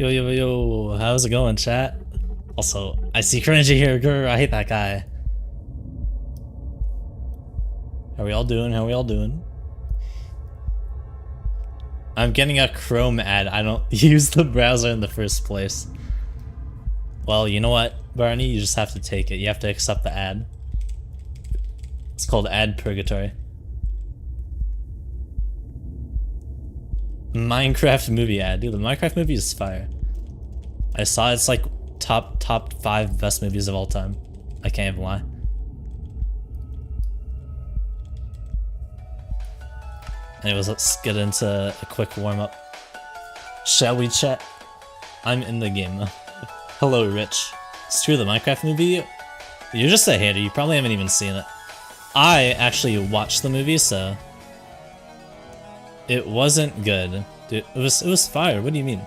Yo, yo, yo, how's it going, chat? Also, I see cringy here, grr, I hate that guy. How we all doing? How we all doing? I'm getting a Chrome ad. I don't use the browser in the first place. Well, you know what, Barney? You just have to take it. You have to accept the ad. It's called ad purgatory. Minecraft movie ad. Dude, the Minecraft movie is fire. I saw it's like top 5 best movies of all time. I can't even lie. Anyways, let's get into a quick warm-up. Shall we, chat? I'm in the game. Hello, Rich. Screw the Minecraft movie. You're just a hater. You probably haven't even seen it. I actually watched the movie, so it wasn't good. Dude, it was fire. What do you mean?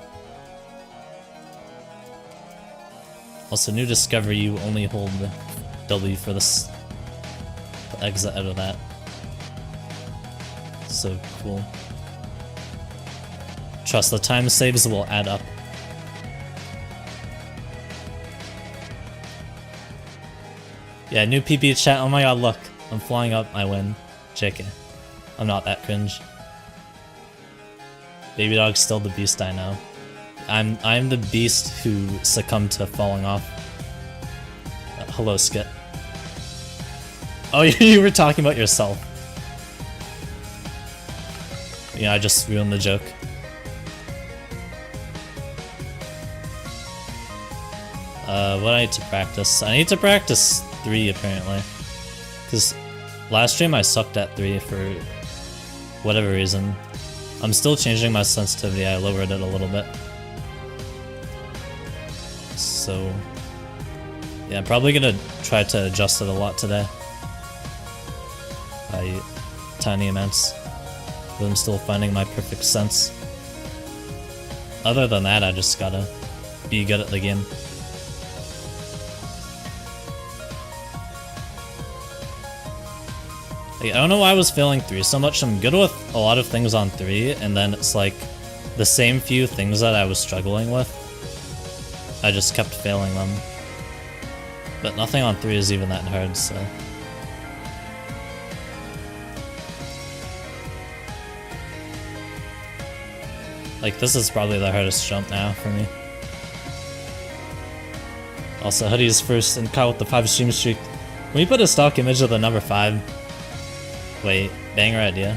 Also, new discovery, you only hold W for this. The exit out of that. So cool. Trust the time saves will add up. Yeah, new PP chat. Oh my god, look. I'm flying up, I win. JK. I'm not that cringe. Baby dog's still the beast, I know. I'm the beast who succumbed to falling off. Hello, Skit. Oh, you were talking about yourself. Yeah, I just ruined the joke. What I need to practice? I need to practice 3 apparently. Because last stream I sucked at 3 for whatever reason. I'm still changing my sensitivity, I lowered it a little bit. So yeah, I'm probably gonna try to adjust it a lot today. By tiny amounts. But I'm still finding my perfect sense. Other than that, I just gotta be good at the game. Like, I don't know why I was failing 3 so much. I'm good with a lot of things on 3, and then it's like the same few things that I was struggling with. I just kept failing them. But nothing on 3 is even that hard, so. Like, this is probably the hardest jump now for me. Also, Hoodie's first and caught with the 5 stream streak. Can we put a stock image of the number 5? Wait, banger idea.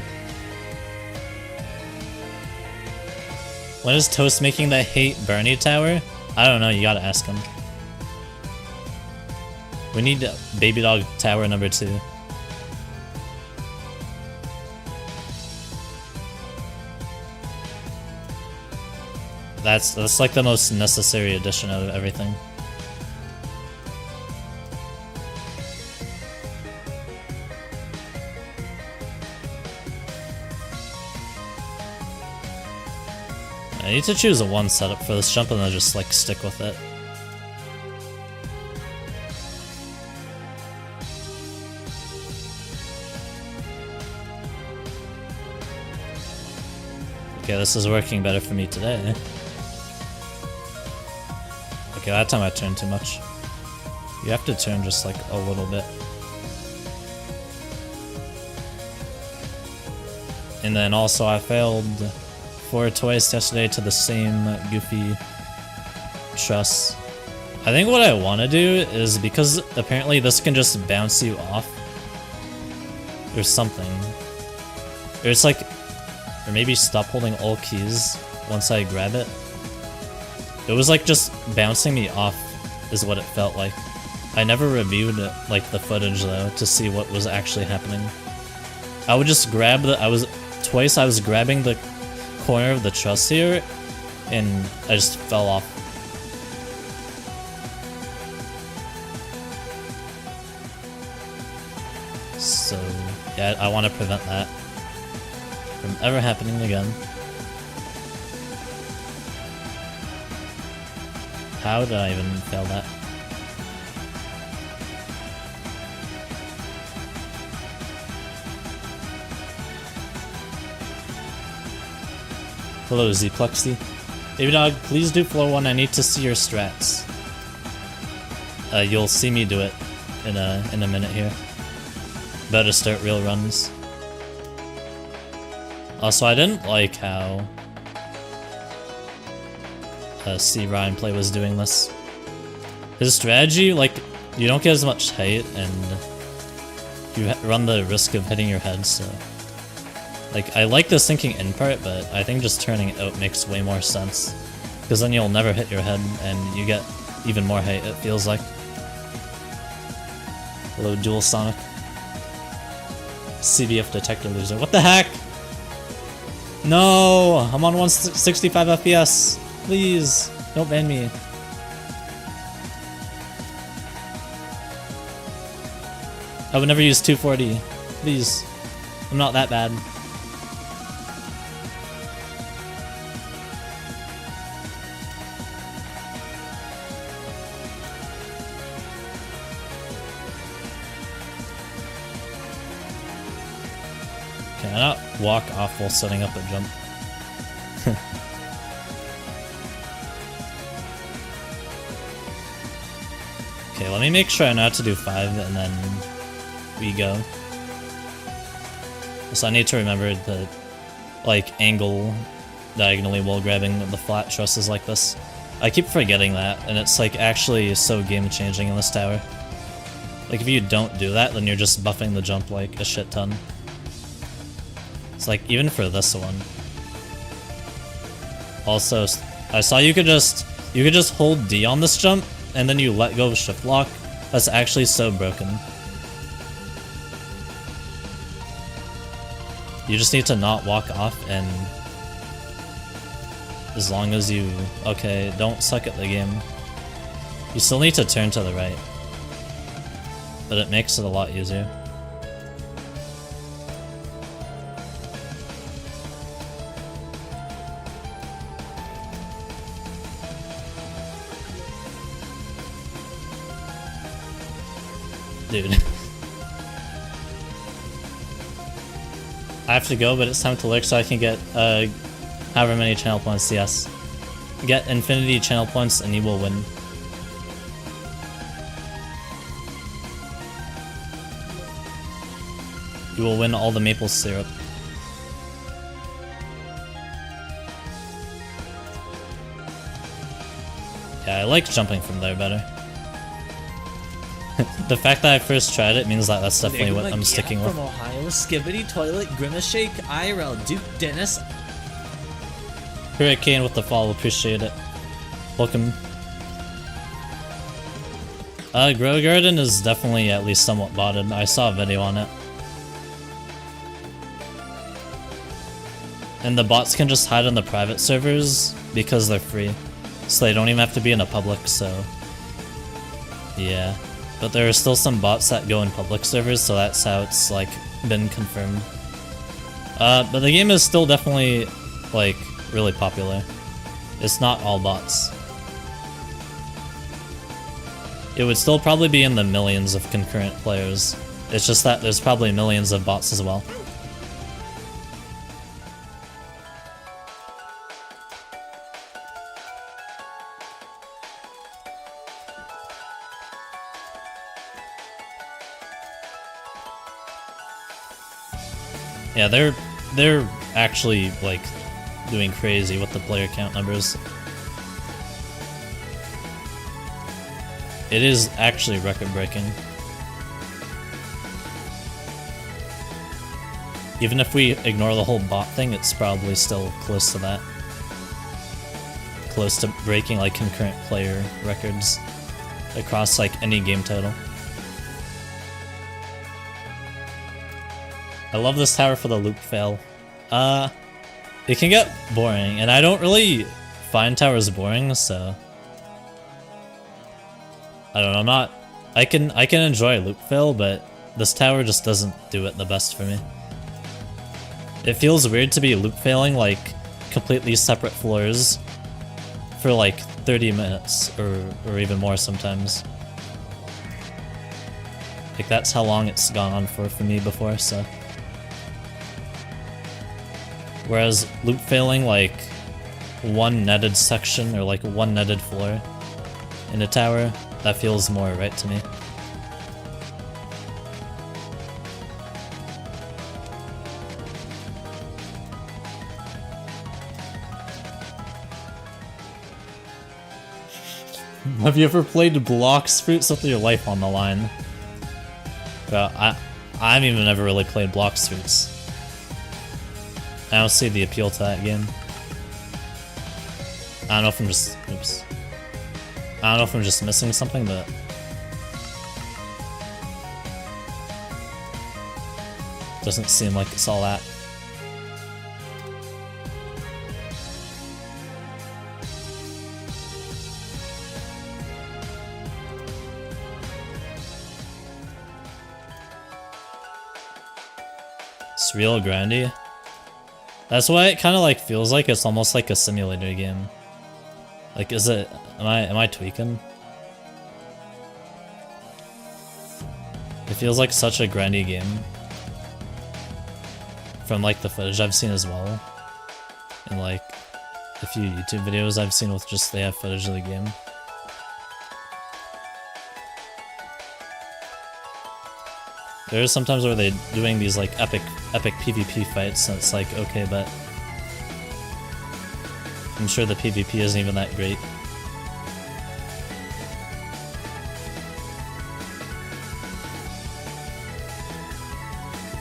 When is Toast making the Hate Bernie tower? I don't know, you gotta ask him. We need Baby Dog Tower number 2. That's like the most necessary addition of everything. I need to choose a 1 setup for this jump and then just like stick with it. Okay, this is working better for me today. Okay, that time I turned too much. You have to turn just like a little bit. And then also I failed 4 twice yesterday to the same goofy truss. I think what I want to do is, because apparently this can just bounce you off. There's something. Or it's like, or maybe stop holding all keys once I grab it. It was like just bouncing me off is what it felt like. I never reviewed it, like the footage though, to see what was actually happening. I would just grab twice I was grabbing the corner of the truss here, and I just fell off. So yeah, I want to prevent that from ever happening again. How did I even fail that? Hello, Zpluxy. Baby dog, please do floor 1. I need to see your strats. You'll see me do it in a minute here. Better start real runs. Also, I didn't like how C Ryan Play was doing this. His strategy, like, you don't get as much height and you run the risk of hitting your head, so... Like, I like the sinking in part, but I think just turning it out makes way more sense. Because then you'll never hit your head, and you get even more height, it feels like. Hello, Dual Sonic. CBF Detector Loser. What the heck? No! I'm on 165 FPS. Please, don't ban me. I would never use 240. Please. I'm not that bad. Can I not walk off while setting up a jump? Okay, let me make sure I know how to do 5 and then we go. So I need to remember to, like, angle diagonally while grabbing the flat trusses like this. I keep forgetting that, and it's, like, actually so game-changing in this tower. Like, if you don't do that, then you're just buffing the jump, like, a shit ton. It's like, even for this one. Also, I saw you could just hold D on this jump, and then you let go of shift lock. That's actually so broken. You just need to not walk off, and as long as you... Okay, don't suck at the game. You still need to turn to the right. But it makes it a lot easier. Dude. I have to go, but it's time to lick so I can get however many channel points. Yes. Get infinity channel points and you will win. You will win all the maple syrup. Yeah, I like jumping from there better. The fact that I first tried it means that that's definitely what I'm sticking with. From Ohio, Skibbity Toilet, Grimace Shake, IRL, Duke Dennis. Hurricane with the follow, appreciate it. Welcome. Grow Garden is definitely at least somewhat botted. I saw a video on it. And the bots can just hide on the private servers because they're free. So they don't even have to be in a public, so... Yeah. But there are still some bots that go in public servers, so that's how it's, like, been confirmed. But the game is still definitely, like, really popular. It's not all bots. It would still probably be in the millions of concurrent players. It's just that there's probably millions of bots as well. Yeah, they're actually, like, doing crazy with the player count numbers. It is actually record-breaking. Even if we ignore the whole bot thing, it's probably still close to that. Close to breaking, like, concurrent player records across, like, any game title. I love this tower for the loop fail. It can get boring, and I don't really find towers boring, so... I don't know, I can enjoy loop fail, but this tower just doesn't do it the best for me. It feels weird to be loop failing, like, completely separate floors for, like, 30 minutes, or even more sometimes. Like, that's how long it's gone on for me before, so... Whereas loop failing, like, one netted section or like one netted floor in a tower. That feels more right to me. Have you ever played blocks fruits with your life on the line? Bro, I've even never really played blocks fruits. I don't see the appeal to that game. I don't know if I'm just, oops. I don't know if I'm just missing something, but doesn't seem like it's all that. It's real grindy. That's why it kind of like feels like it's almost like a simulator game. Like, is it? Am I tweaking? It feels like such a grindy game. From like the footage I've seen as well, and like a few YouTube videos I've seen with just they have footage of the game. There are sometimes where they're doing these like epic PvP fights, and it's like, okay, but I'm sure the PvP isn't even that great.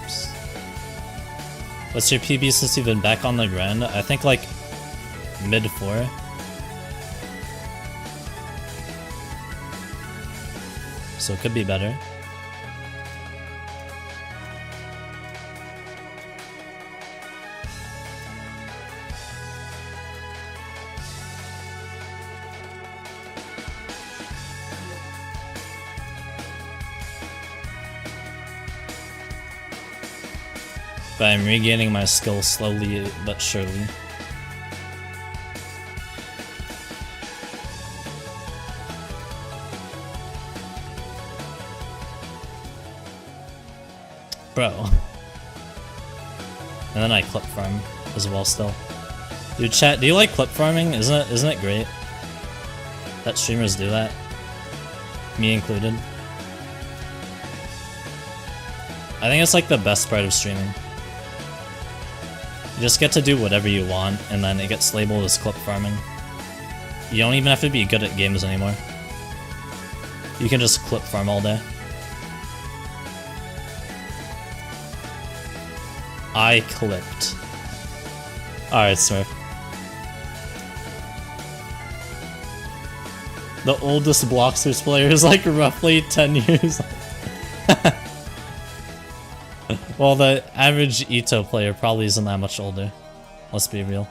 Oops. What's your PB since you've been back on the grind? I think like mid 4. So it could be better. But I'm regaining my skill slowly but surely. Bro. And then I clip farm as well still. Dude, chat, do you like clip farming? Isn't it great that streamers do that? Me included. I think it's like the best part of streaming. You just get to do whatever you want, and then it gets labeled as clip farming. You don't even have to be good at games anymore. You can just clip farm all day. I clipped. Alright, Smurf. The oldest Bloxers player is like roughly 10 years old. Well, the average Ito player probably isn't that much older. Let's be real.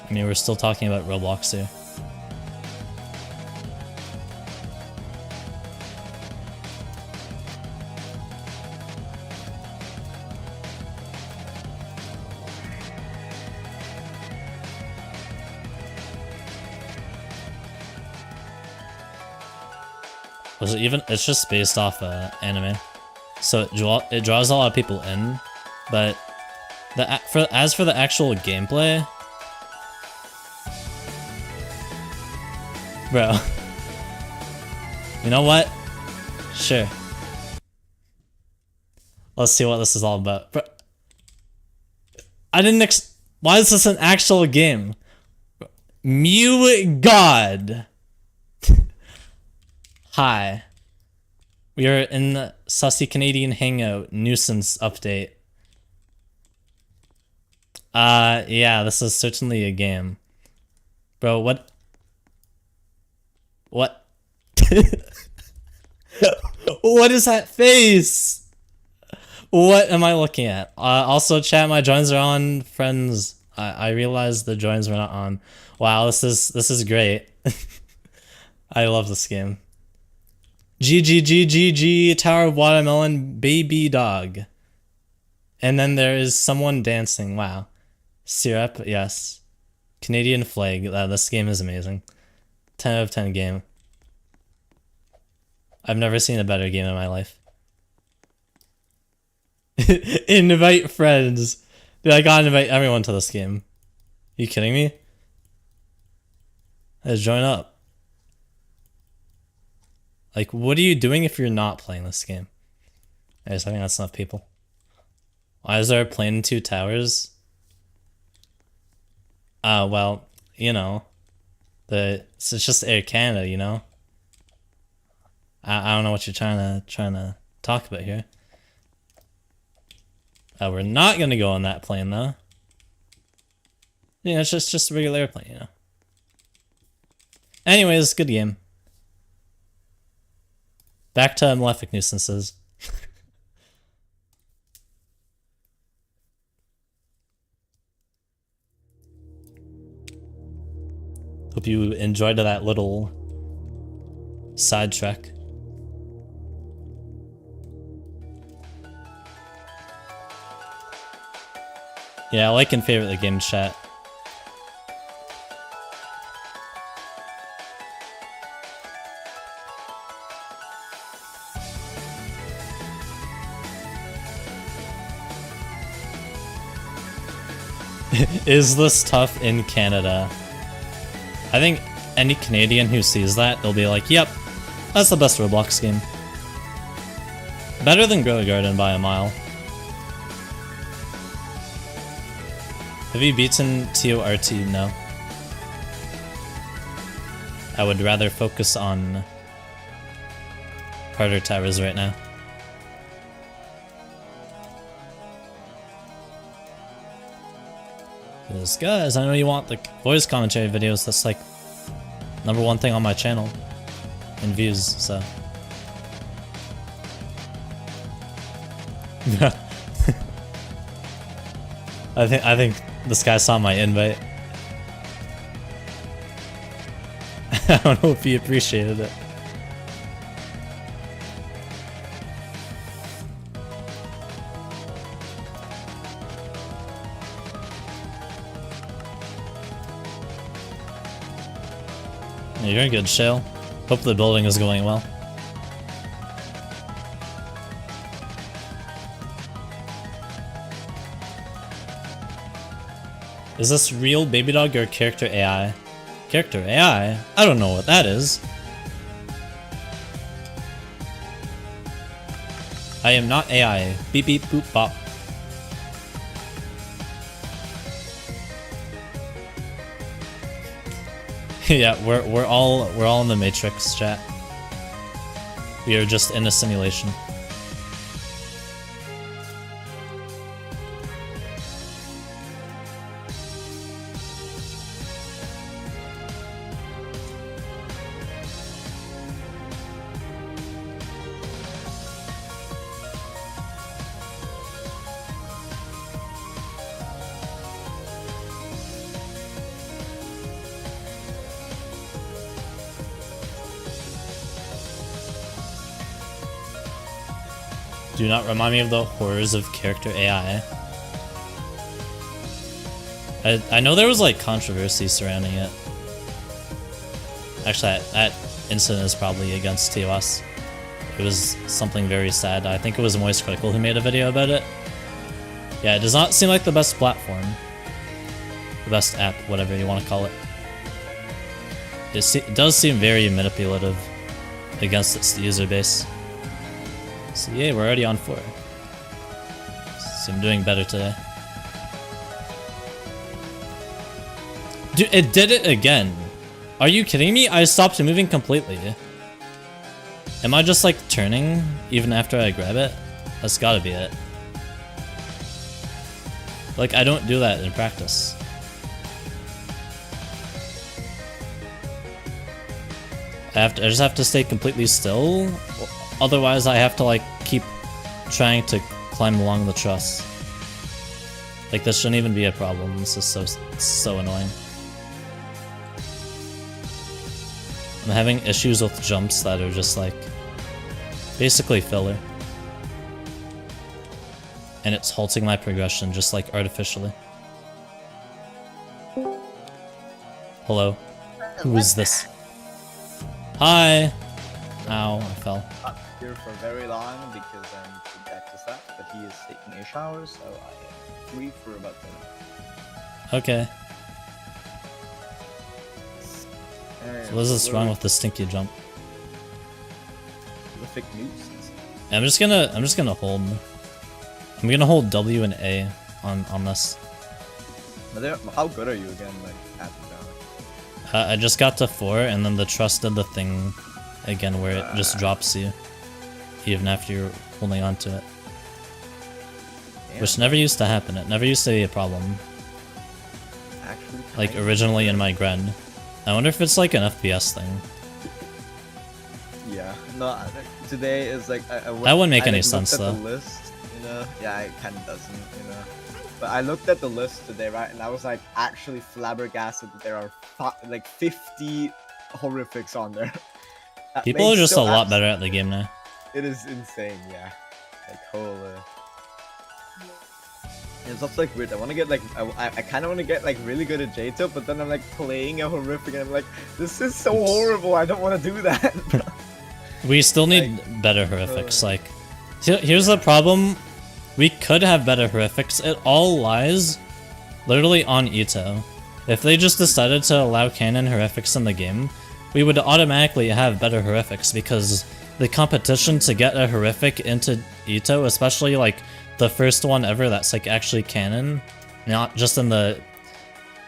I mean, we're still talking about Roblox here. Was it even? It's just based off anime. So it draws a lot of people in, but as for the actual gameplay, bro, you know what? Sure. Let's see what this is all about. Bro, I didn't why is this an actual game? Mew God. Hi. We are in the Sussy Canadian Hangout Nuisance update. Yeah, this is certainly a game. Bro, what? What? What is that face? What am I looking at? Also, chat, my joins are on, friends. I realized the joins were not on. Wow, this is great. I love this game. GGGGG, Tower of Watermelon, baby dog. And then there is someone dancing. Wow. Syrup, yes. Canadian flag. This game is amazing. 10 out of 10 game. I've never seen a better game in my life. Invite friends. Dude, I gotta invite everyone to this game. You kidding me? Let's join up. Like, what are you doing if you're not playing this game? I think that's enough people. Why is there a plane and 2 towers? Well, you know, it's just Air Canada, you know. I don't know what you're trying to talk about here. We're not gonna go on that plane though. Yeah, it's just a regular airplane, you know. Anyways, good game. Back to Malefic Nuisances. Hope you enjoyed that little sidetrack. Yeah, I like and favorite the game chat. Is this tough in Canada? I think any Canadian who sees that, they'll be like, yep, that's the best Roblox game. Better than Grow Garden by a mile. Have you beaten TORT? No. I would rather focus on harder towers right now. Because guys, I know you want the voice commentary videos, that's like #1 thing on my channel in views, so. I think this guy saw my invite. I don't know if he appreciated it. You're in good, Shale. Hope the building is going well. Is this real baby dog or character AI? Character AI? I don't know what that is. I am not AI. Beep beep boop bop. Yeah, we're all in the Matrix, chat. We are just in a simulation. Do not remind me of the horrors of character AI. I know there was like controversy surrounding it. Actually, that incident is probably against TOS. It was something very sad. I think it was Moist Critical who made a video about it. Yeah, it does not seem like the best platform. The best app, whatever you want to call it. It does seem very manipulative against its user base. So yeah, we're already on 4. So I'm doing better today. Dude, it did it again. Are you kidding me? I stopped moving completely. Am I just like turning even after I grab it? That's gotta be it. Like, I don't do that in practice. I just have to stay completely still. Otherwise, I have to like keep trying to climb along the truss. Like, this shouldn't even be a problem. This is so annoying. I'm having issues with jumps that are just like basically filler. And it's halting my progression just like artificially. Hello. Who is this? Hi! Ow, I fell. Here for very long because I need to get to that, but he is taking a shower, so I am free for about 10 minutes. Okay. So what is wrong with the stinky jump? Malefic Nuisances. I'm just gonna hold. I'm gonna hold W and A on this. How good are you again, like, at the I just got to 4, and then the trust did the thing again where it just drops you, even after you're holding on to it. Damn. Which never used to happen. It never used to be a problem. Actually, Like originally in my grind. I wonder if it's like an FPS thing. yeah. No, today is like That wouldn't make any looked sense at though. The list, you know? Yeah, it kind of doesn't, you know. But I looked at the list today, right, and I was like actually flabbergasted that there are like 50 horrifics on there. People are just a lot better at the game now. It is insane, yeah. Like holy. It's also like weird. I want to get like I kind of want to get like really good at J-Tip, but then I'm like playing a horrific and I'm like, this is so horrible. I don't want to do that. We still need better horrifics. Like, here's the problem. We could have better horrifics. It all lies literally on Ito. If they just decided to allow canon horrifics in the game, we would automatically have better horrifics because the competition to get a horrific into Ito, especially like the first one ever that's like actually canon, not just in the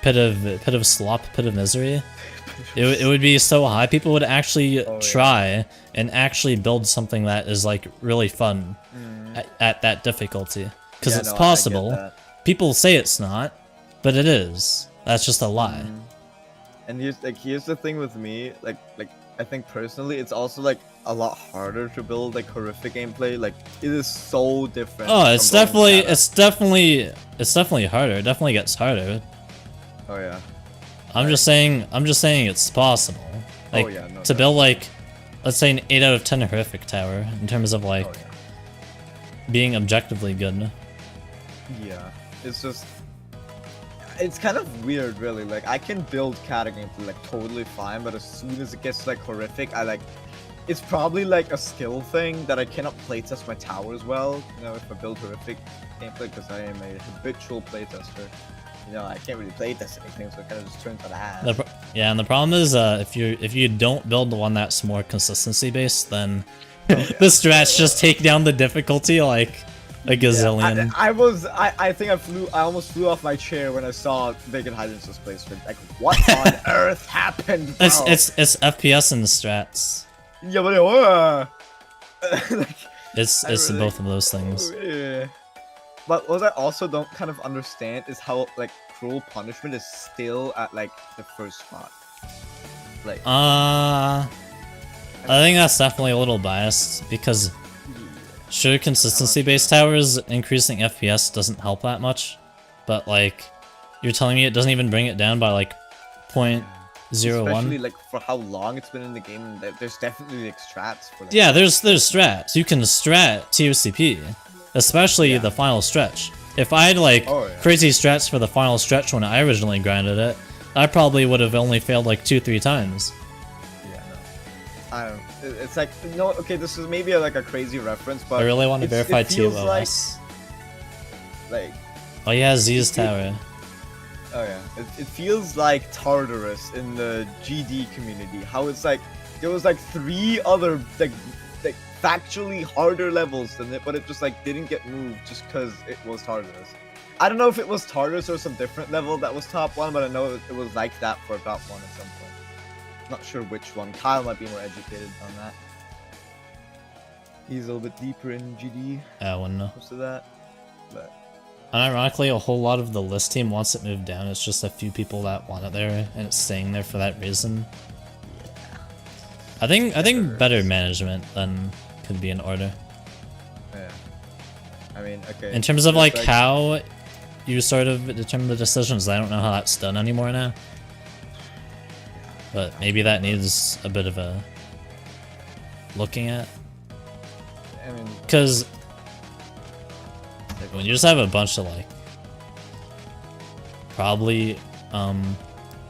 pit of slop, pit of misery, it would be so high. People would actually try and actually build something that is like really fun at that difficulty, because it's possible. People say it's not, but it is. That's just a lie. And here's the thing with me, like I think personally, it's also like a lot harder to build like horrific gameplay. Like it is so different. Oh, it's definitely harder. It definitely gets harder. Oh yeah. I'm just saying it's possible. Like to build like, let's say an 8 out of 10 horrific tower in terms of like being objectively good. Yeah, it's just. It's kind of weird, really. Like, I can build cata gameplay like totally fine, but as soon as it gets like horrific, it's probably like a skill thing that I cannot playtest my towers well. You know, if I build horrific gameplay, because I am a habitual playtester. You know, I can't really playtest anything, so it kind of just turns out ass. Yeah, and the problem is, if you don't build the one that's more consistency based, then the strats just take down the difficulty like a gazillion. Yeah, I almost flew off my chair when I saw Vacant Hydrance's placement. Like, what on earth happened, bro? It's FPS and strats. Yeah, but it's really, both of those things. Yeah. But what I also don't kind of understand is how like cruel punishment is still at like the first spot. Like, I think that's definitely a little biased because. Sure, consistency-based towers increasing FPS doesn't help that much, but like, you're telling me it doesn't even bring it down by like 0.01? Especially like for how long it's been in the game, there's definitely like strats for that. Yeah, there's strats. You can strat TOCP, especially the final stretch. If I had like crazy strats for the final stretch when I originally grinded it, I probably would have only failed like 2-3 times. Yeah, no. I don't. It's like, no, okay, this is maybe like a crazy reference, but I really want to verify TOS. Like, oh yeah, Z's tower. Oh yeah, it feels like Tartarus in the GD community. How it's like there was like 3 other like factually harder levels than it, but it just like didn't get moved just because it was Tartarus. I don't know if it was Tartarus or some different level that was top 1, but I know it was like that for top 1 at some point. Not sure which one. Kyle might be more educated on that. He's a little bit deeper in GD. I wouldn't know. Most of that, but. And ironically, a whole lot of the list team wants it moved down. It's just a few people that want it there, and it's staying there for that reason. Yeah. I think better management then could be in order. Yeah. I mean, okay. In terms of like how you sort of determine the decisions, I don't know how that's done anymore now. But maybe that needs a bit of a looking at. I mean, because when you just have a bunch of like probably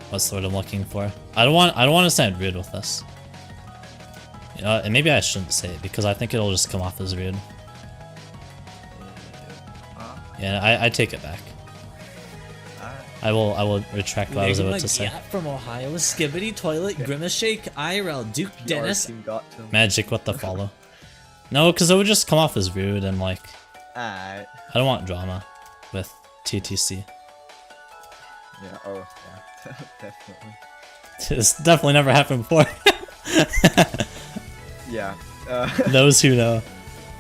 what's the word I'm looking for? I don't want to sound rude with this. You know, and maybe I shouldn't say it because I think it'll just come off as rude. Yeah, I take it back. Alright. I will retract what I was about to say. From Ohio, Skibbity Toilet, Grimace Shake, IRL, Duke Dennis. Team got to him. Magic, what the follow? No, because it would just come off as rude and like. Alright. I don't want drama with TTC. Yeah. Oh yeah. Definitely. It's definitely never happened before. Yeah. Those who know.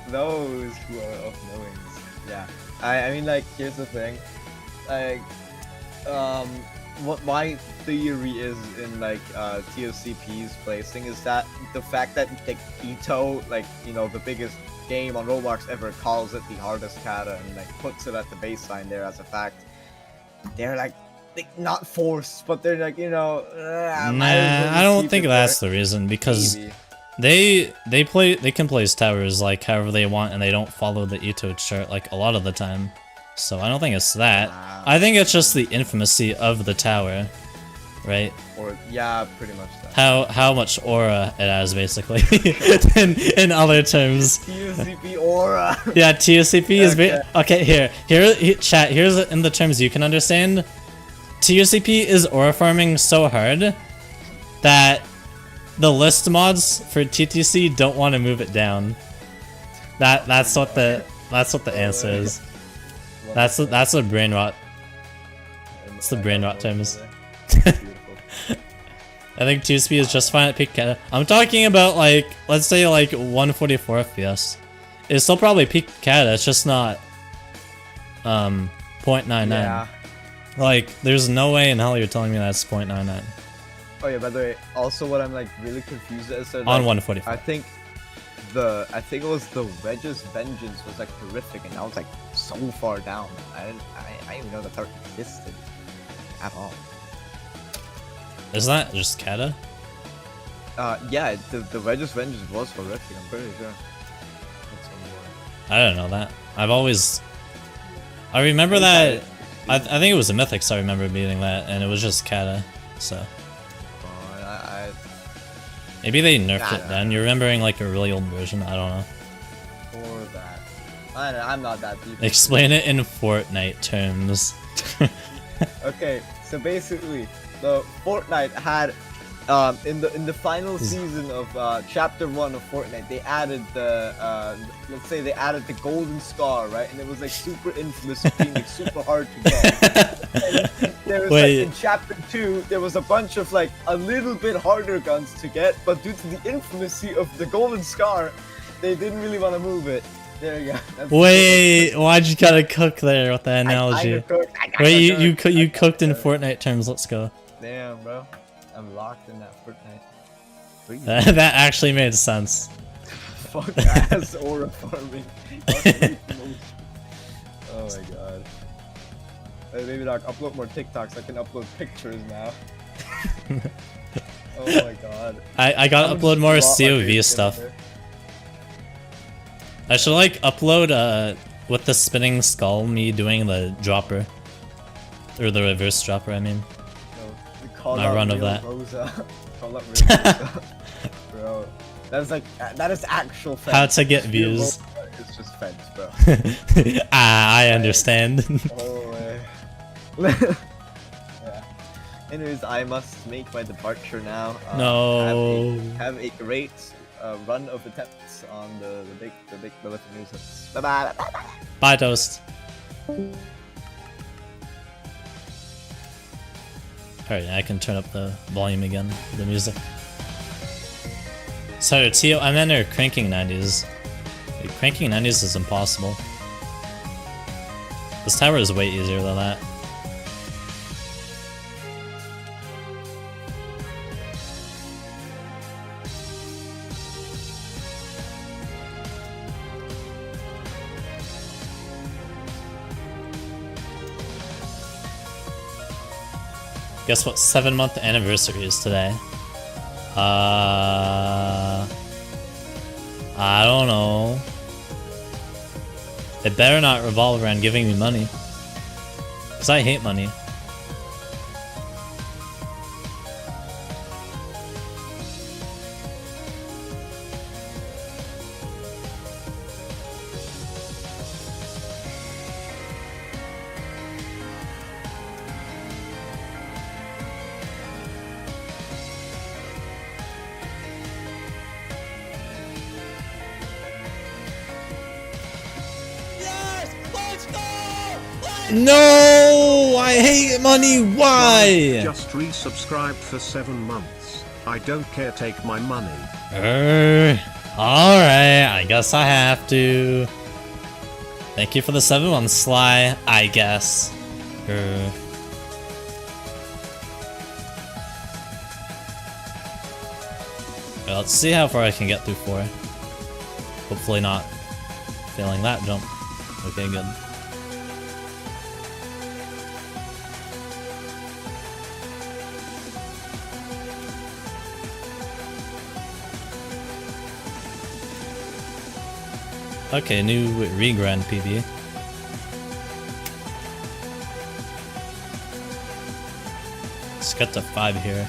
Those who are of knowings. Yeah. I mean, like, here's the thing. Like, what my theory is in like TOCP's placing is that the fact that like Ito, like, you know, the biggest game on Roblox ever, calls it the hardest kata and like puts it at the baseline there as a fact. They're like not forced, but they're like, you know. Nah, I don't think that's the reason, because Maybe. they can place towers like however they want and they don't follow the Ito chart like a lot of the time. So I don't think it's that. Wow. I think it's just the infamousy of the tower, right? Or yeah, pretty much that. How much aura it has basically in other terms. TOCP aura. Yeah, TOCP is Okay. okay. Here, chat. Here's in the terms you can understand. TOCP is aura farming so hard that the list mods for TTC don't want to move it down. That's what the answer is. That's the brain rot. It's the brain rot terms. I think 2SP is just fine at peak kata. I'm talking about like, let's say like 144 FPS. It's still probably peak kata, it's just not 0.99. Yeah. Like, there's no way in hell you're telling me that's 0.99. Oh yeah, by the way, also what I'm like really confused as to, like, On 144. I think it was the Wedge's Vengeance was like horrific, and I was like so far down. I didn't even know that part existed at all. Isn't that just kata? Yeah, the Wedge's Vengeance was horrific, I'm pretty sure. I don't know that. I remember that. I think it was a Mythics. I remember beating that, and it was just kata. So maybe they nerfed it then. You're remembering like a really old version. I don't know. Or that. I'm not that deep. Explain it in Fortnite terms. Okay, so basically, the Fortnite had in the final season of chapter 1 of Fortnite, they added the let's say they added the golden scar, right? And it was like super infamous for being like super hard to get. And there was like in chapter 2, there was a bunch of like a little bit harder guns to get, but due to the infamousy of the golden scar, they didn't really want to move it. There you go. That's Wait, why'd you gotta cook there with that analogy? Wait, you cooked in Fortnite terms. Let's go. Damn, bro. I'm locked in that Fortnite. That actually made sense. Fuck ass aura farming. Oh my god. Maybe like upload more TikToks. I can upload pictures now. Oh my god. I gotta upload more COV stuff. I should like upload with the spinning skull, me doing the dropper. Or the reverse dropper, I mean. My run of that. Call up Rosa. Bro. That is actual feds. How to get views. It's just feds, bro. I understand. Oh, yeah. Anyways, I must make my departure now. No. Have a great run of attempts on the big Malefic Nuisances. Bye bye. Bye, Toast. Alright, I can turn up the volume again, the music. Sorry, Tio, I meant they're cranking 90s. Wait, cranking 90s is impossible. This tower is way easier than that. Guess what 7-month anniversary is today? I don't know. It better not revolve around giving me money. Cause I hate money. No! I hate money! Why? Just resubscribed for 7 months. I don't care, take my money. Alright, I guess I have to. Thank you for the 7 months, Sly, I guess. Well, let's see how far I can get through 4. Hopefully not failing that jump. Okay, good. Okay, new regrind PB. Let's get to 5 here.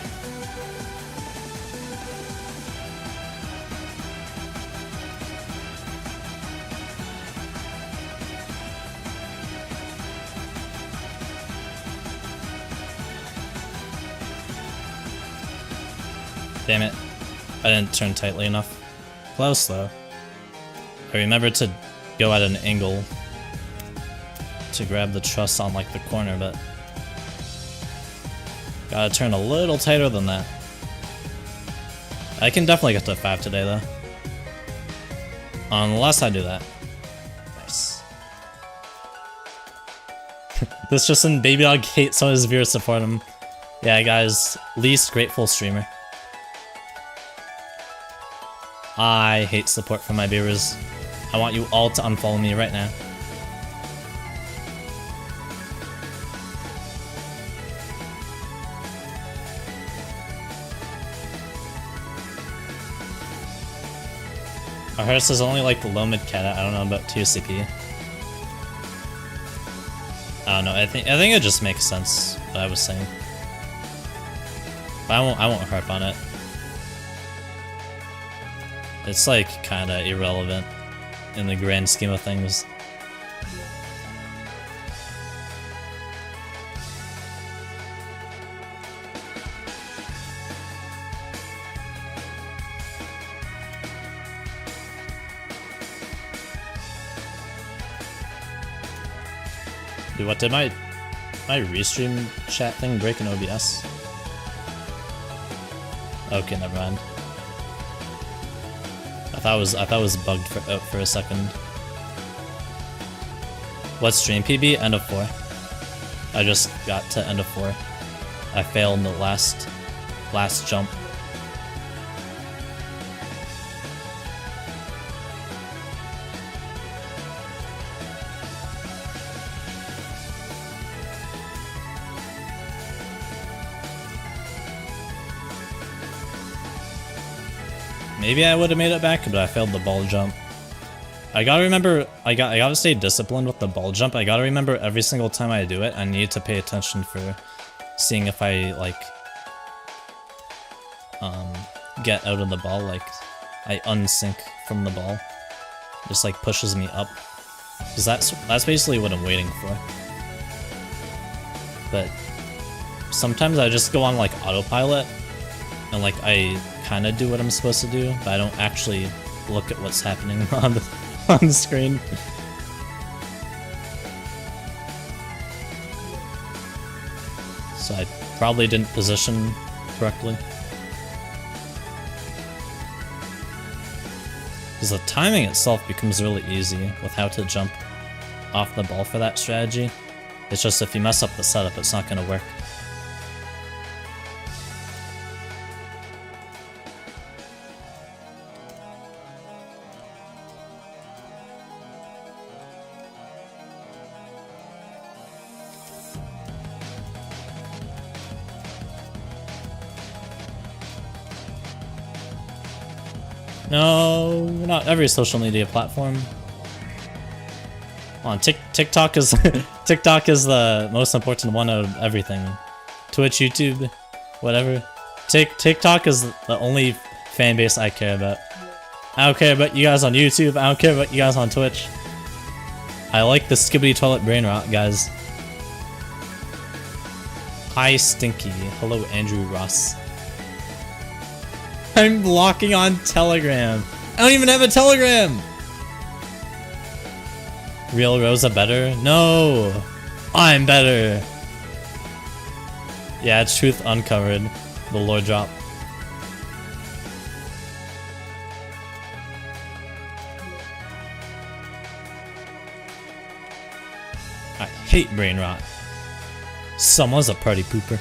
Damn it. I didn't turn tightly enough. Close though. I remember to go at an angle to grab the truss on like the corner, but gotta turn a little tighter than that. I can definitely get to 5 today though. Unless I do that. Nice. This just in Baby Dog hates some of his viewers support him. Yeah guys, least grateful streamer. I hate support from my viewers. I want you all to unfollow me right now. Our hearse is only like the low mid cat. I don't know about 2CP. I don't know. I think it just makes sense what I was saying. But I won't harp on it. It's like kinda irrelevant in the grand scheme of things. Dude, what did my restream chat thing break in OBS? Okay, never mind. I thought it was bugged for a second. What stream PB? End of 4. I just got to end of 4. I failed the last jump. Maybe I would have made it back, but I failed the ball jump. I gotta remember, I gotta stay disciplined with the ball jump. I gotta remember every single time I do it, I need to pay attention for seeing if I, like, get out of the ball, like, I unsync from the ball. Just, like, pushes me up. Because that's basically what I'm waiting for. But sometimes I just go on, like, autopilot, and, like, I kind of do what I'm supposed to do, but I don't actually look at what's happening on the screen. So I probably didn't position correctly. Because the timing itself becomes really easy with how to jump off the ball for that strategy. It's just if you mess up the setup, it's not going to work. No, not every social media platform. On TikTok is TikTok is the most important one out of everything. Twitch, YouTube, whatever. TikTok is the only fan base I care about. I don't care about you guys on YouTube. I don't care about you guys on Twitch. I like the skibbity toilet brain rot, guys. Hi, Stinky. Hello, Andrew Ross. I'm blocking on Telegram. I don't even have a Telegram! Real Rosa better? No! I'm better. Yeah, truth uncovered. The lore drop. I hate brain rot. Someone's a party pooper.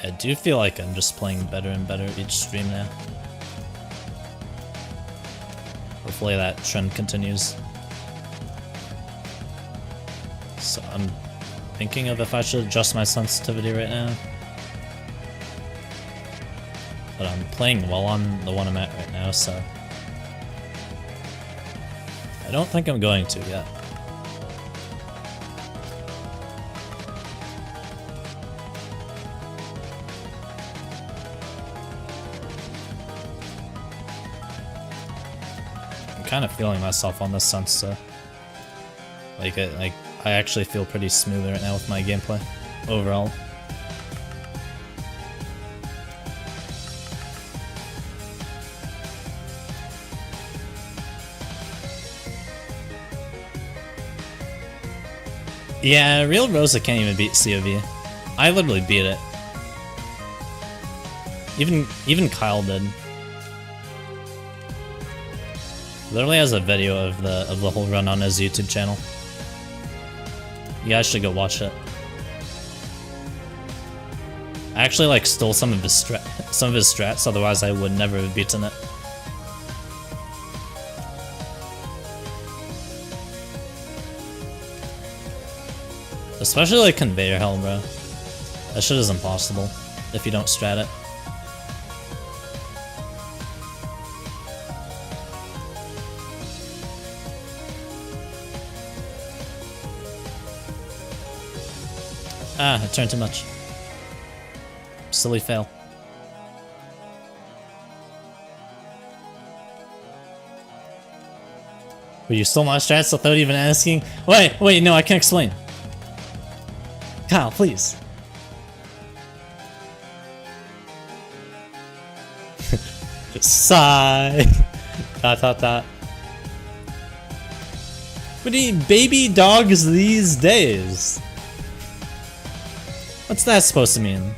I do feel like I'm just playing better and better each stream now. Hopefully that trend continues. So I'm thinking of if I should adjust my sensitivity right now. But I'm playing well on the one I'm at right now, so I don't think I'm going to yet. Kind of feeling myself on this sense, so like I actually feel pretty smooth right now with my gameplay overall. Yeah, Real Rosa can't even beat COV. I literally beat it. Even Kyle did. Literally has a video of the whole run on his YouTube channel. You guys should go watch it. I actually like stole some of his strats, otherwise I would never have beaten it. Especially like Conveyor Hell, bro. That shit is impossible if you don't strat it. Ah, it turned too much. Silly fail. Were you stole my strats without even asking? Wait, no, I can't explain. Kyle, please. Sigh. Dot. We need baby dogs these days. What's that supposed to mean?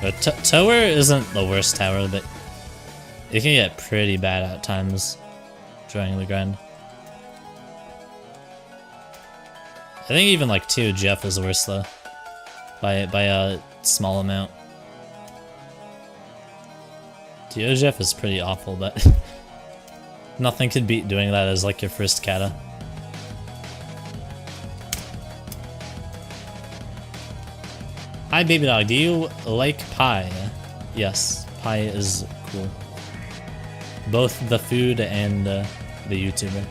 The tower isn't the worst tower, but it can get pretty bad at times during the grind. I think even like 2 Jeff is worse though, by a small amount. 2 Jeff is pretty awful, but nothing could beat doing that as like your first kata. Hi baby dog, do you like pie? Yes, pie is cool. Both the food and the YouTuber.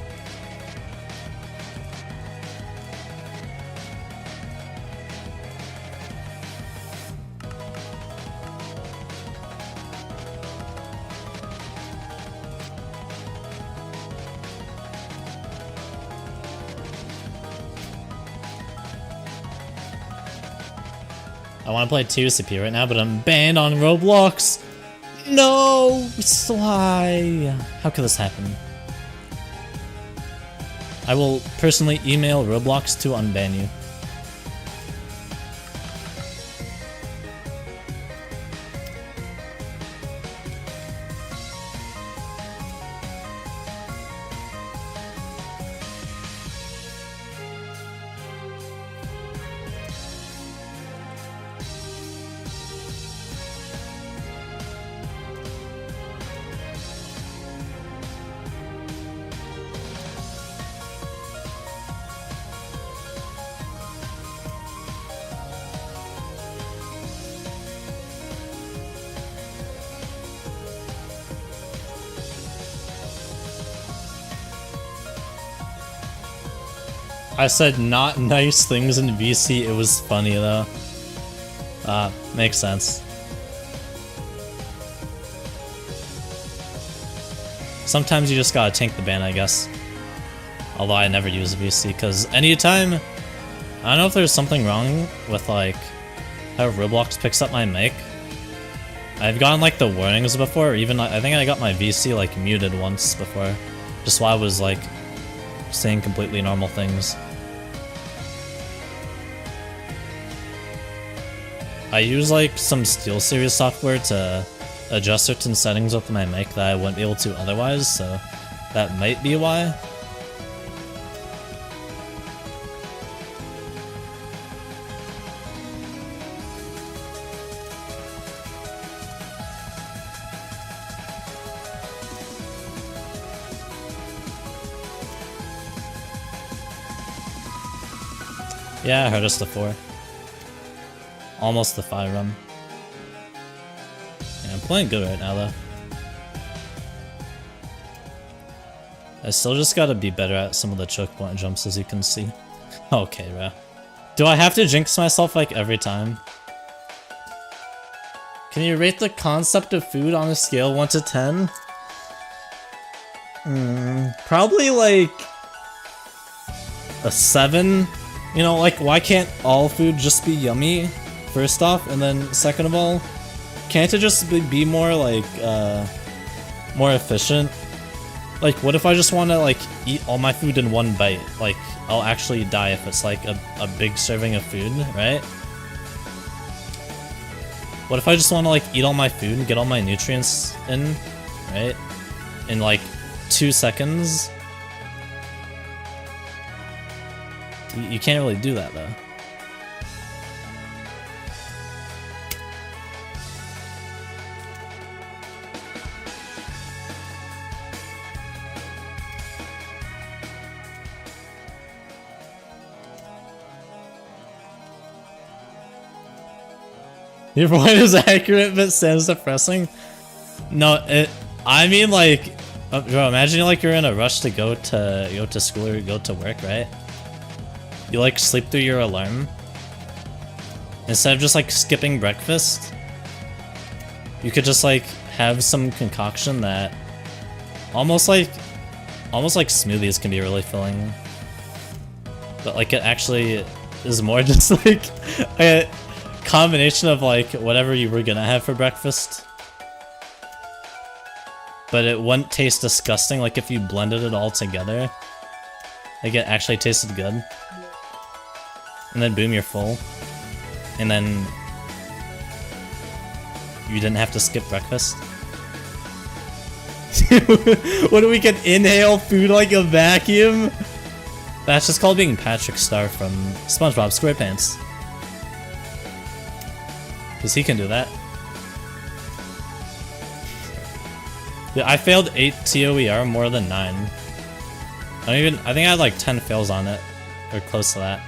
I want to play 2CP right now, but I'm banned on Roblox. No, Sly. How could this happen? I will personally email Roblox to unban you. I said not nice things in VC, it was funny though. Makes sense. Sometimes you just gotta tank the ban, I guess. Although I never use VC, because anytime... I don't know if there's something wrong with like how Roblox picks up my mic. I've gotten like the warnings before, or even I think I got my VC like muted once before. Just while I was like saying completely normal things. I use like some SteelSeries software to adjust certain settings with my mic that I wouldn't be able to otherwise, so that might be why. Yeah, I heard us the 4. Almost the 5 run. Yeah, I'm playing good right now though. I still just gotta be better at some of the choke point jumps, as you can see. Okay, bro. Do I have to jinx myself like every time? Can you rate the concept of food on a scale 1 to 10? Probably like a 7. You know, like, why can't all food just be yummy, first off, and then second of all, can't it just be more, like, more efficient? Like, what if I just want to, like, eat all my food in one bite? Like, I'll actually die if it's, like, a big serving of food, right? What if I just want to, like, eat all my food and get all my nutrients in, right? In, like, 2 seconds? You can't really do that, though. Your point is accurate, but sounds depressing. No, I mean, like, bro, imagine like you're in a rush to go to school or go to work, right? You like sleep through your alarm instead of just like skipping breakfast. You could just like have some concoction that almost like smoothies can be really filling, but like it actually is more just like a combination of like whatever you were gonna have for breakfast, but it wouldn't taste disgusting. Like if you blended it all together, like it actually tasted good. And then boom, you're full. And then you didn't have to skip breakfast. What do we can inhale food like a vacuum? That's just called being Patrick Star from SpongeBob SquarePants. Cause he can do that. Yeah, I failed 8 TOER more than 9. I think I had like 10 fails on it. Or close to that.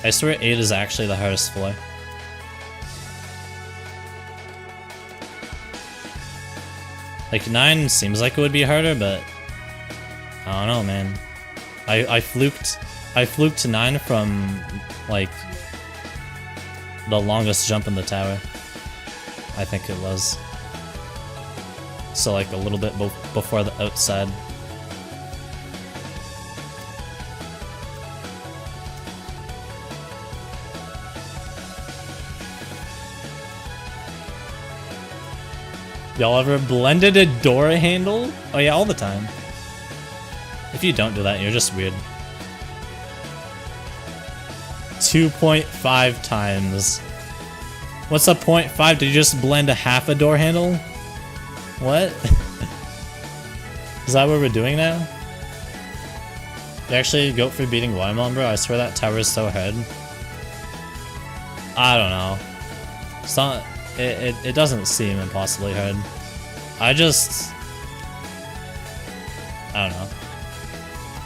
I swear 8 is actually the hardest floor. Like 9 seems like it would be harder, but I don't know, man. I fluked to 9 from like the longest jump in the tower. I think it was. So like a little bit before the outside. Y'all ever blended a door handle? Oh yeah, all the time. If you don't do that, you're just weird. 2.5 times. What's a 0.5? Did you just blend a half a door handle? What? Is that what we're doing now? You actually go for beating Watermelon, bro? I swear that tower is so hard. I don't know. It's not... It doesn't seem impossibly hard. I don't know.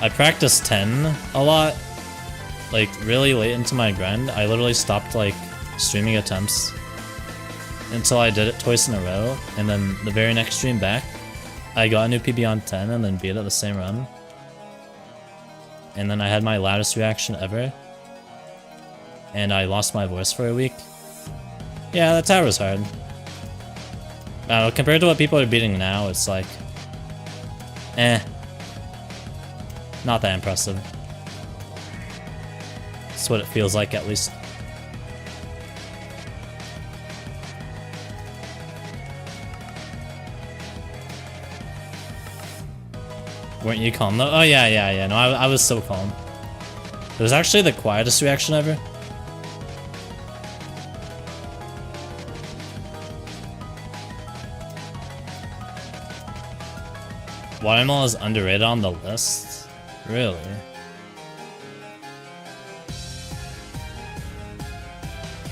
I practiced 10 a lot. Like, really late into my grind. I literally stopped, like, streaming attempts until I did it twice in a row. And then the very next stream back, I got a new PB on 10 and then beat it the same run. And then I had my loudest reaction ever. And I lost my voice for a week. Yeah, that tower's hard. I don't know, compared to what people are beating now, it's like... Not that impressive. That's what it feels like, at least. Weren't you calm though? Oh yeah. No, I was so calm. It was actually the quietest reaction ever. Watermelon is underrated on the list? Really?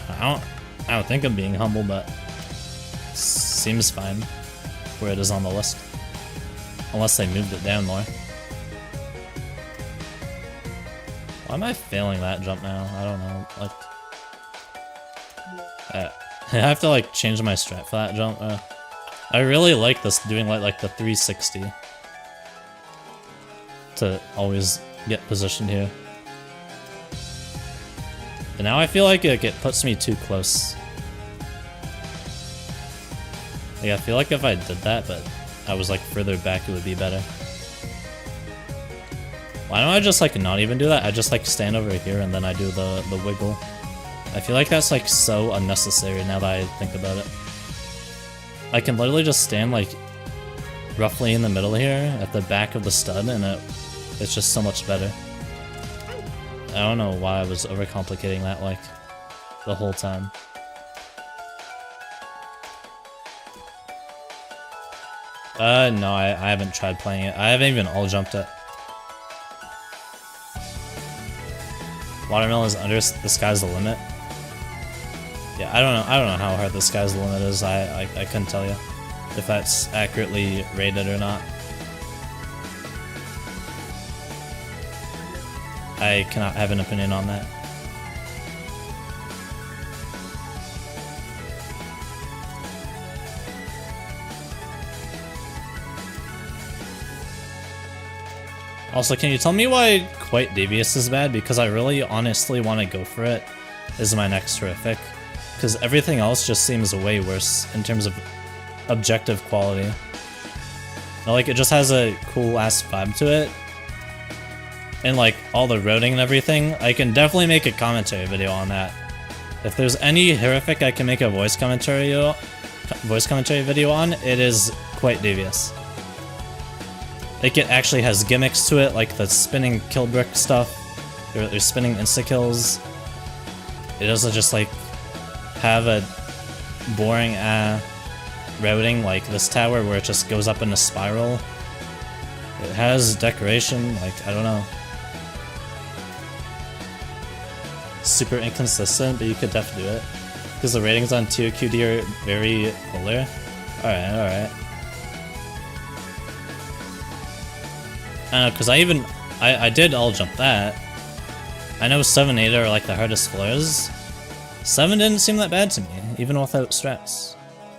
I don't think I'm being humble, but seems fine where it is on the list. Unless they moved it down more. Why am I failing that jump now? I don't know. Like, I have to like change my strat for that jump. I really like this doing like the 360 to always get positioned here. But now I feel like it puts me too close. Like, I feel like if I did that, but I was like further back, it would be better. Why don't I just like not even do that? I just like stand over here and then I do the wiggle. I feel like that's like so unnecessary now that I think about it. I can literally just stand like roughly in the middle here at the back of the stud and it's just so much better. I don't know why I was overcomplicating that like the whole time. No, I haven't tried playing it. I haven't even all jumped it. Watermelon is under the sky's the limit. Yeah, I don't know how hard the sky's the limit is. I couldn't tell you if that's accurately rated or not. I cannot have an opinion on that. Also, can you tell me why Quite Devious is bad? Because I really honestly want to go for it as my next horrific. Because everything else just seems way worse in terms of objective quality. Like, it just has a cool ass vibe to it. And like, all the roading and everything. I can definitely make a commentary video on that. If there's any horrific I can make a voice commentary video on, it is Quite Devious. Like, it actually has gimmicks to it, like the spinning kill brick stuff. There's spinning insta-kills. It doesn't just, like, have a boring, routing like this tower where it just goes up in a spiral. It has decoration, like, I don't know. Super inconsistent, but you could definitely do it. Because the ratings on TOQD are very polar. Alright. I don't know, because I did all jump that. I know 7 8 are like the hardest floors. 7 didn't seem that bad to me, even without strats.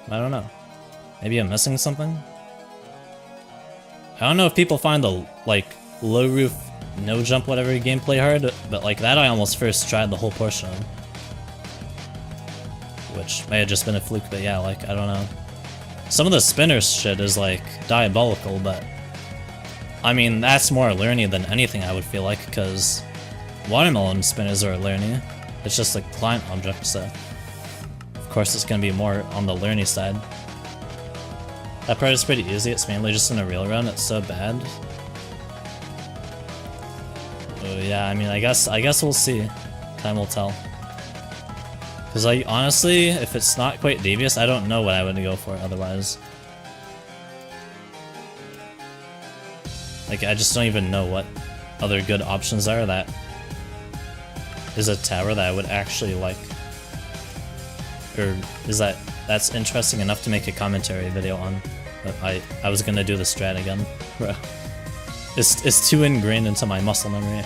I don't know. Maybe I'm missing something? I don't know if people find the, like, low roof, no jump whatever gameplay hard, but like that I almost first tried the whole portion of. Which may have just been a fluke, but yeah, like, I don't know. Some of the spinner shit is like diabolical, but I mean, that's more learny than anything I would feel like, because watermelon spinners are learny. It's just a client object, so of course it's gonna be more on the learny side. That part is pretty easy, it's mainly just in a real run, it's so bad. Oh yeah, I mean, I guess we'll see. Time will tell. Because like, honestly, if it's not Quite Devious, I don't know what I would go for otherwise. Like, I just don't even know what other good options are that is a tower that I would actually like. Or is that's interesting enough to make a commentary video on. But I was gonna do the strat again. Bro. It's too ingrained into my muscle memory.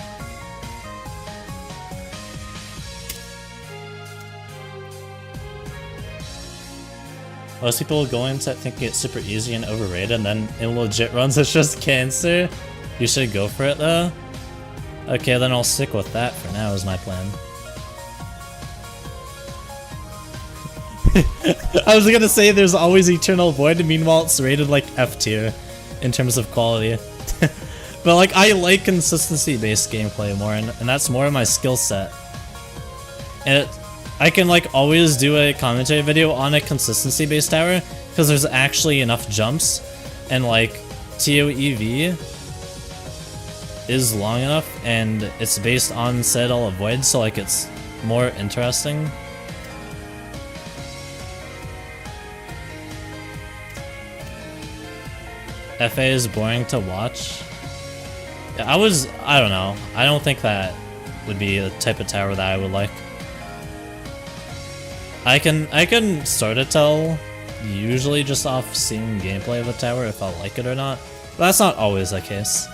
Most people go into it thinking it's super easy and overrated, and then in legit runs it's just cancer. You should go for it though. Okay, then I'll stick with that for now is my plan. I was gonna say there's always Eternal Void, meanwhile it's rated like F tier in terms of quality. But like I like consistency based gameplay more, and that's more of my skill set. And I can like always do a commentary video on a consistency based tower because there's actually enough jumps, and like TOEV is long enough and it's based on Citadel of Void, so like it's more interesting. FA is boring to watch. Yeah, I don't know. I don't think that would be a type of tower that I would like. I can sort of tell, usually just off seeing gameplay of a tower if I like it or not, but that's not always the case.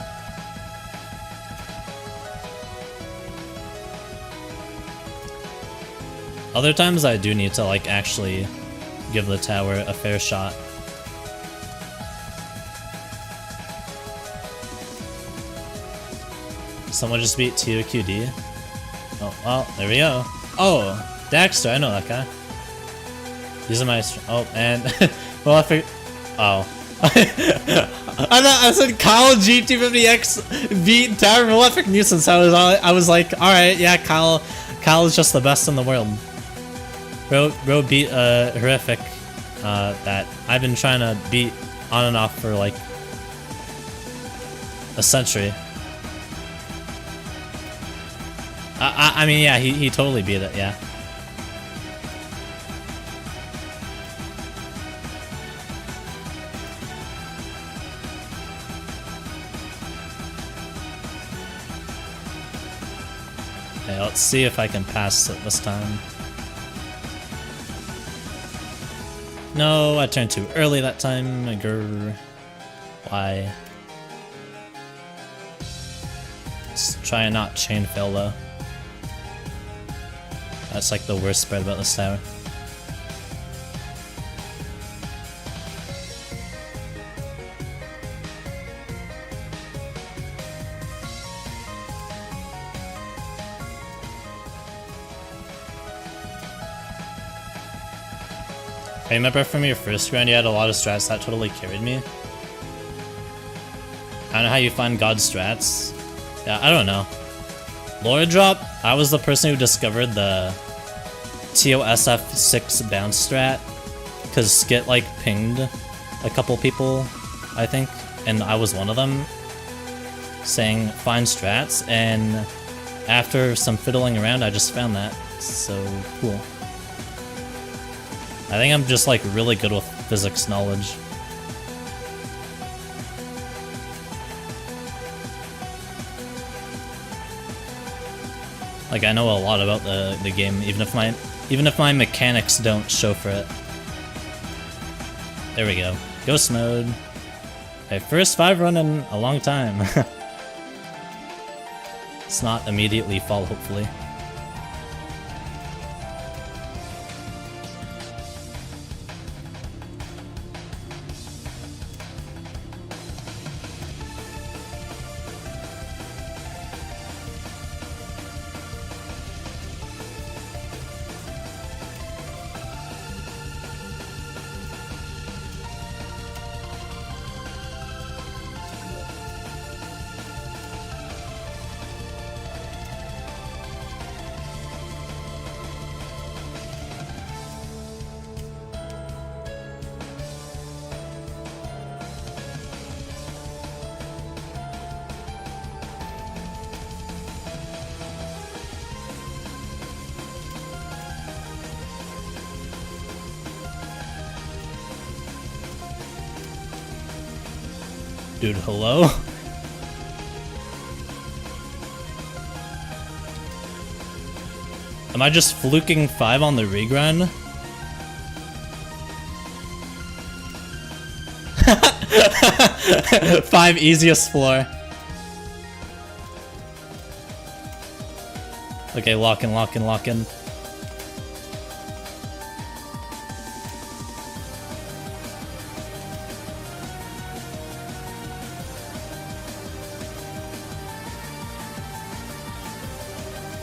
Other times I do need to like actually give the tower a fair shot. Someone just beat TOQD. Oh, well, there we go. Oh, Daxter, I know that guy. These are my... Oh, and... Malefic... Oh. I said Kyle G250X beat Tower Malefic Nuisance. I was like, alright, yeah, Kyle is just the best in the world. Bro beat Horrific that I've been trying to beat on and off for like a century. I mean, yeah, he totally beat it, yeah. Okay, let's see if I can pass it this time. No, I turned too early that time. Grr. Why? Let's try and not chain fail though. That's like the worst spread about this tower. I remember from your first round you had a lot of strats that totally carried me. I don't know how you find God strats. Yeah, I don't know. Lore drop, I was the person who discovered the TOSF 6 bounce strat, because Skit like pinged a couple people, I think, and I was one of them, saying find strats, and after some fiddling around I just found that. So cool. I think I'm just like really good with physics knowledge. Like I know a lot about the game, even if my mechanics don't show for it. There we go. Ghost mode. Okay, first 5 run in a long time. It's not immediately fall, hopefully. Dude, hello? Am I just fluking 5 on the regrun? Five easiest floor. Okay, lock in, lock in, lock in.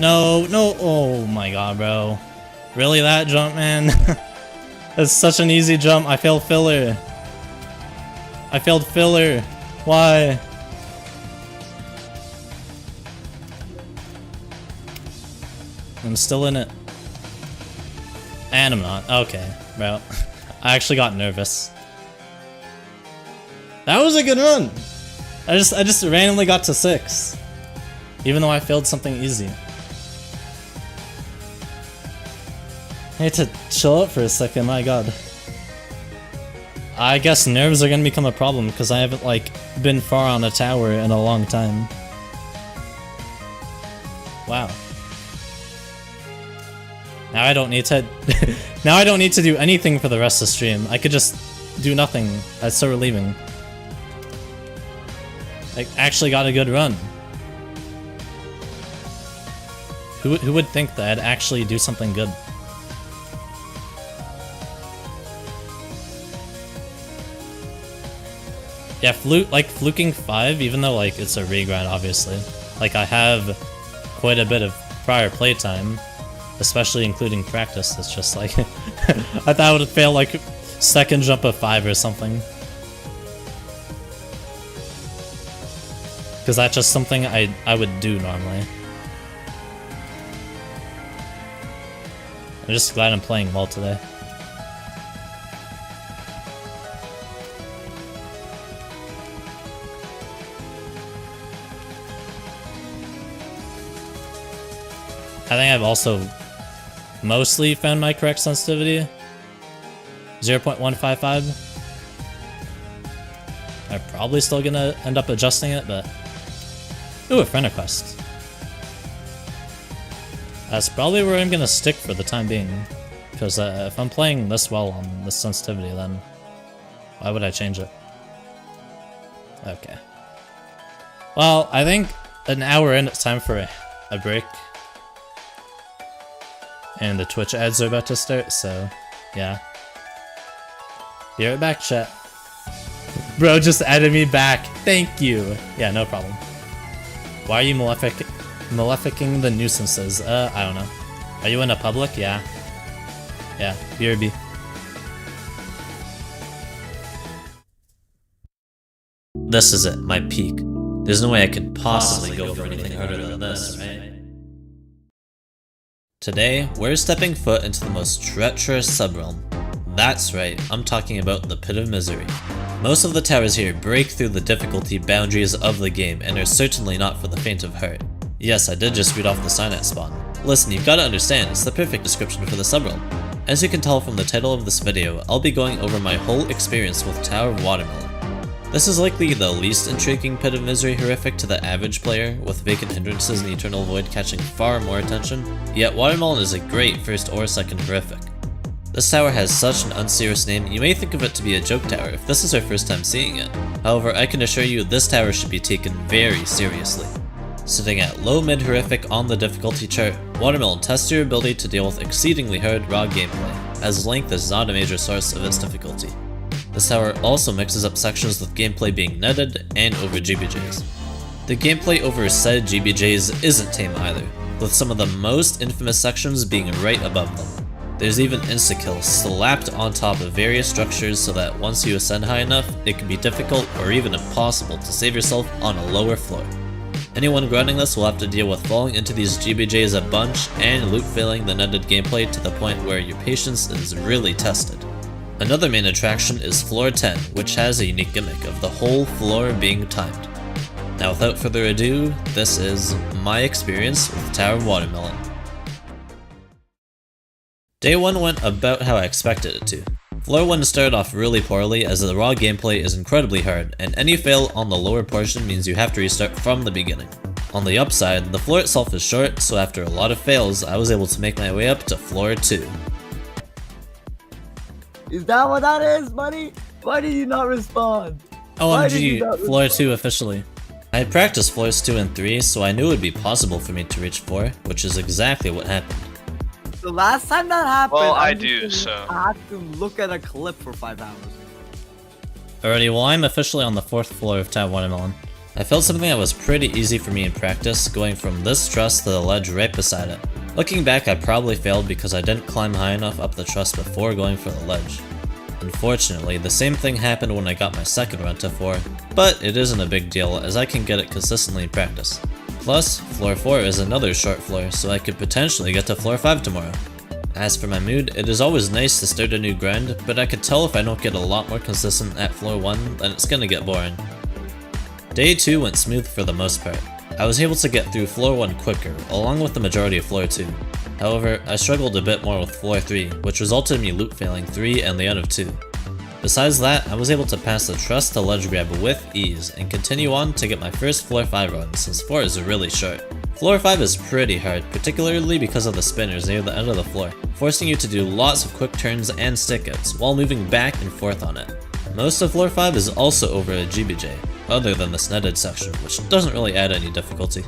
No, no, oh my god, bro. Really, that jump, man? That's such an easy jump. I failed filler. I failed filler. Why? I'm still in it. And I'm not. Okay, bro. I actually got nervous. That was a good run! I just randomly got to 6. Even though I failed something easy. I need to chill out for a second, my god. I guess nerves are gonna become a problem because I haven't, like, been far on a tower in a long time. Wow. Now I don't need to now I don't need to do anything for the rest of the stream. I could just do nothing. That's so relieving. I actually got a good run. Who would think that I'd actually do something good? Yeah, fluking 5, even though like it's a regrind, obviously. Like I have quite a bit of prior playtime, especially including practice. It's just like I thought I would fail like second jump of 5 or something. Because that's just something I would do normally. I'm just glad I'm playing well today. I think I've also mostly found my correct sensitivity. 0.155. I'm probably still gonna end up adjusting it, but... Ooh, a friend request. That's probably where I'm gonna stick for the time being. Because if I'm playing this well on this sensitivity, then why would I change it? Okay. Well, I think an hour in, it's time for a break. And the Twitch ads are about to start, so yeah. Be right back, chat. Bro just added me back. Thank you. Yeah, no problem. Why are you maleficing the Nuisances? I don't know. Are you in a public? Yeah. Yeah, BRB. This is it, my peak. There's no way I could possibly go for anything harder than this, right? Today, we're stepping foot into the most treacherous subrealm. That's right, I'm talking about the Pit of Misery. Most of the towers here break through the difficulty boundaries of the game and are certainly not for the faint of heart. Yes, I did just read off the sign at spawn. Listen, you've gotta understand, it's the perfect description for the subrealm. As you can tell from the title of this video, I'll be going over my whole experience with Tower of Watermelon. This is likely the least intriguing Pit of Misery horrific to the average player, with Vacant Hindrances and Eternal Void catching far more attention, yet Watermelon is a great first or second horrific. This tower has such an unserious name, you may think of it to be a joke tower if this is our first time seeing it. However, I can assure you this tower should be taken very seriously. Sitting at low mid horrific on the difficulty chart, Watermelon tests your ability to deal with exceedingly hard raw gameplay, as length is not a major source of its difficulty. This tower also mixes up sections with gameplay being netted and over GBJs. The gameplay over said GBJs isn't tame either, with some of the most infamous sections being right above them. There's even insta-kills slapped on top of various structures so that once you ascend high enough, it can be difficult or even impossible to save yourself on a lower floor. Anyone grinding this will have to deal with falling into these GBJs a bunch and loot failing the netted gameplay to the point where your patience is really tested. Another main attraction is Floor 10, which has a unique gimmick of the whole floor being timed. Now without further ado, this is my experience with Tower of Watermelon. Day 1 went about how I expected it to. Floor 1 started off really poorly as the raw gameplay is incredibly hard, and any fail on the lower portion means you have to restart from the beginning. On the upside, the floor itself is short, so after a lot of fails, I was able to make my way up to Floor 2. Is that what that is, buddy? Why did you not respond? OMG, Floor 2 officially. I had practiced Floors 2 and 3, so I knew it would be possible for me to reach 4, which is exactly what happened. The last time that happened, Well, I had to look at a clip for 5 hours. Alrighty, well I'm officially on the 4th floor of Tower of Watermelon. I failed something that was pretty easy for me in practice, going from this truss to the ledge right beside it. Looking back, I probably failed because I didn't climb high enough up the truss before going for the ledge. Unfortunately, the same thing happened when I got my second run to 4, but it isn't a big deal as I can get it consistently in practice. Plus, floor 4 is another short floor, so I could potentially get to floor 5 tomorrow. As for my mood, it is always nice to start a new grind, but I could tell if I don't get a lot more consistent at floor 1, then it's gonna get boring. Day 2 went smooth for the most part. I was able to get through floor 1 quicker, along with the majority of floor 2. However, I struggled a bit more with floor 3, which resulted in me loop failing 3 and the out of 2. Besides that, I was able to pass the truss to ledge grab with ease and continue on to get my first floor 5 run since 4 is really short. Floor 5 is pretty hard, particularly because of the spinners near the end of the floor, forcing you to do lots of quick turns and stick-outs while moving back and forth on it. Most of floor 5 is also over a GBJ, other than the netted section, which doesn't really add any difficulty.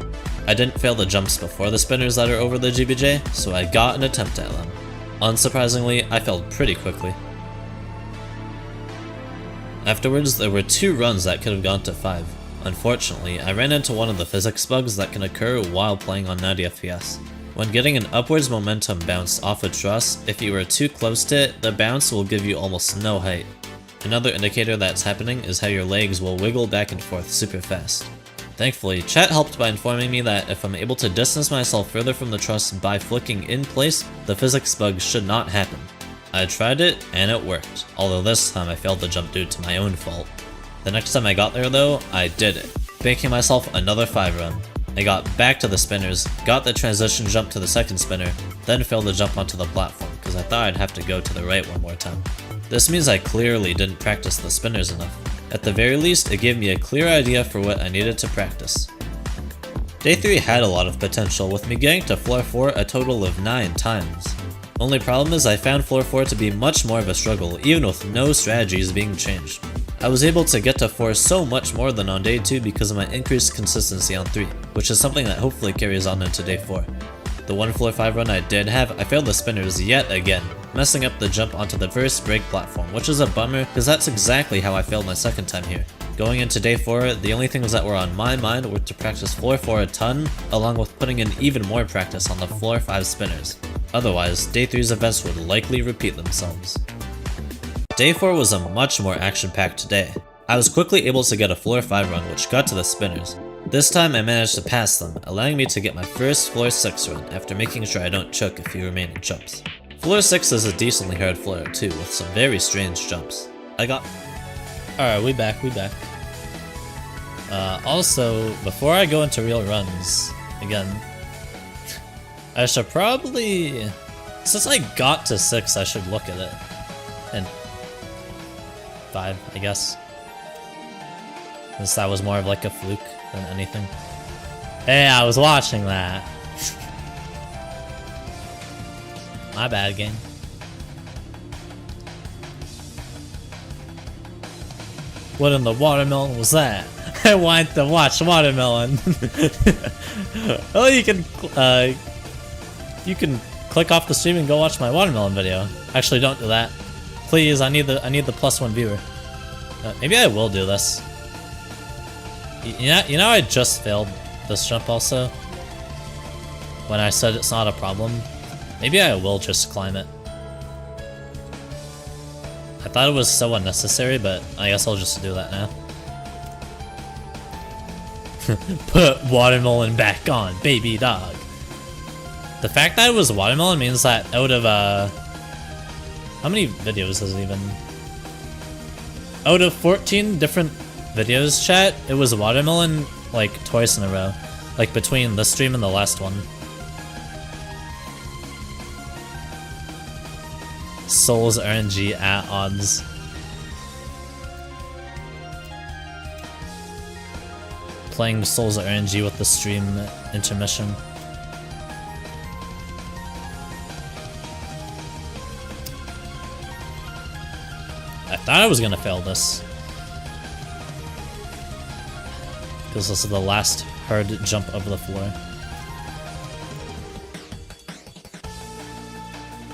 I didn't fail the jumps before the spinners that are over the GBJ, so I got an attempt at them. Unsurprisingly, I failed pretty quickly. Afterwards, there were 2 runs that could have gone to 5. Unfortunately, I ran into one of the physics bugs that can occur while playing on 90 FPS. When getting an upwards momentum bounce off a truss, if you are too close to it, the bounce will give you almost no height. Another indicator that's happening is how your legs will wiggle back and forth super fast. Thankfully, chat helped by informing me that if I'm able to distance myself further from the truss by flicking in place, the physics bug should not happen. I tried it, and it worked, although this time I failed the jump due to my own fault. The next time I got there though, I did it, making myself another 5 run. I got back to the spinners, got the transition jump to the second spinner, then failed the jump onto the platform because I thought I'd have to go to the right one more time. This means I clearly didn't practice the spinners enough. At the very least, it gave me a clear idea for what I needed to practice. Day 3 had a lot of potential, with me getting to floor 4 a total of 9 times. Only problem is I found floor 4 to be much more of a struggle, even with no strategies being changed. I was able to get to 4 so much more than on day 2 because of my increased consistency on 3, which is something that hopefully carries on into day 4. The one floor 5 run I did have, I failed the spinners yet again, messing up the jump onto the first break platform, which is a bummer because that's exactly how I failed my second time here. Going into day 4, the only things that were on my mind were to practice floor 4 a ton, along with putting in even more practice on the floor 5 spinners. Otherwise, day 3's events would likely repeat themselves. Day 4 was a much more action-packed day. I was quickly able to get a floor 5 run which got to the spinners. This time I managed to pass them, allowing me to get my first floor 6 run after making sure I don't choke a few remaining jumps. Floor 6 is a decently hard floor too, with some very strange jumps. Alright, we back. Also, before I go into real runs, again, I should probably, since I got to 6, I should look at it. And 5, I guess. Since that was more of like a fluke than anything. Hey, I was watching that. My bad, game. What in the watermelon was that? I want to watch watermelon. Oh, you can click off the stream and go watch my watermelon video. Actually, don't do that, please. I need the +1 viewer. Maybe I will do this. You know, I just failed this jump also. When I said it's not a problem, maybe I will just climb it. I thought it was so unnecessary, but I guess I'll just do that now. Put watermelon back on, baby dog. The fact that it was watermelon means that out of how many videos is it even? Out of 14 different videos, chat, it was watermelon like twice in a row. Like between this stream and the last one. Souls RNG at odds. Playing Souls RNG with the stream intermission. I thought I was gonna fail this. Because this is the last hard jump over the floor.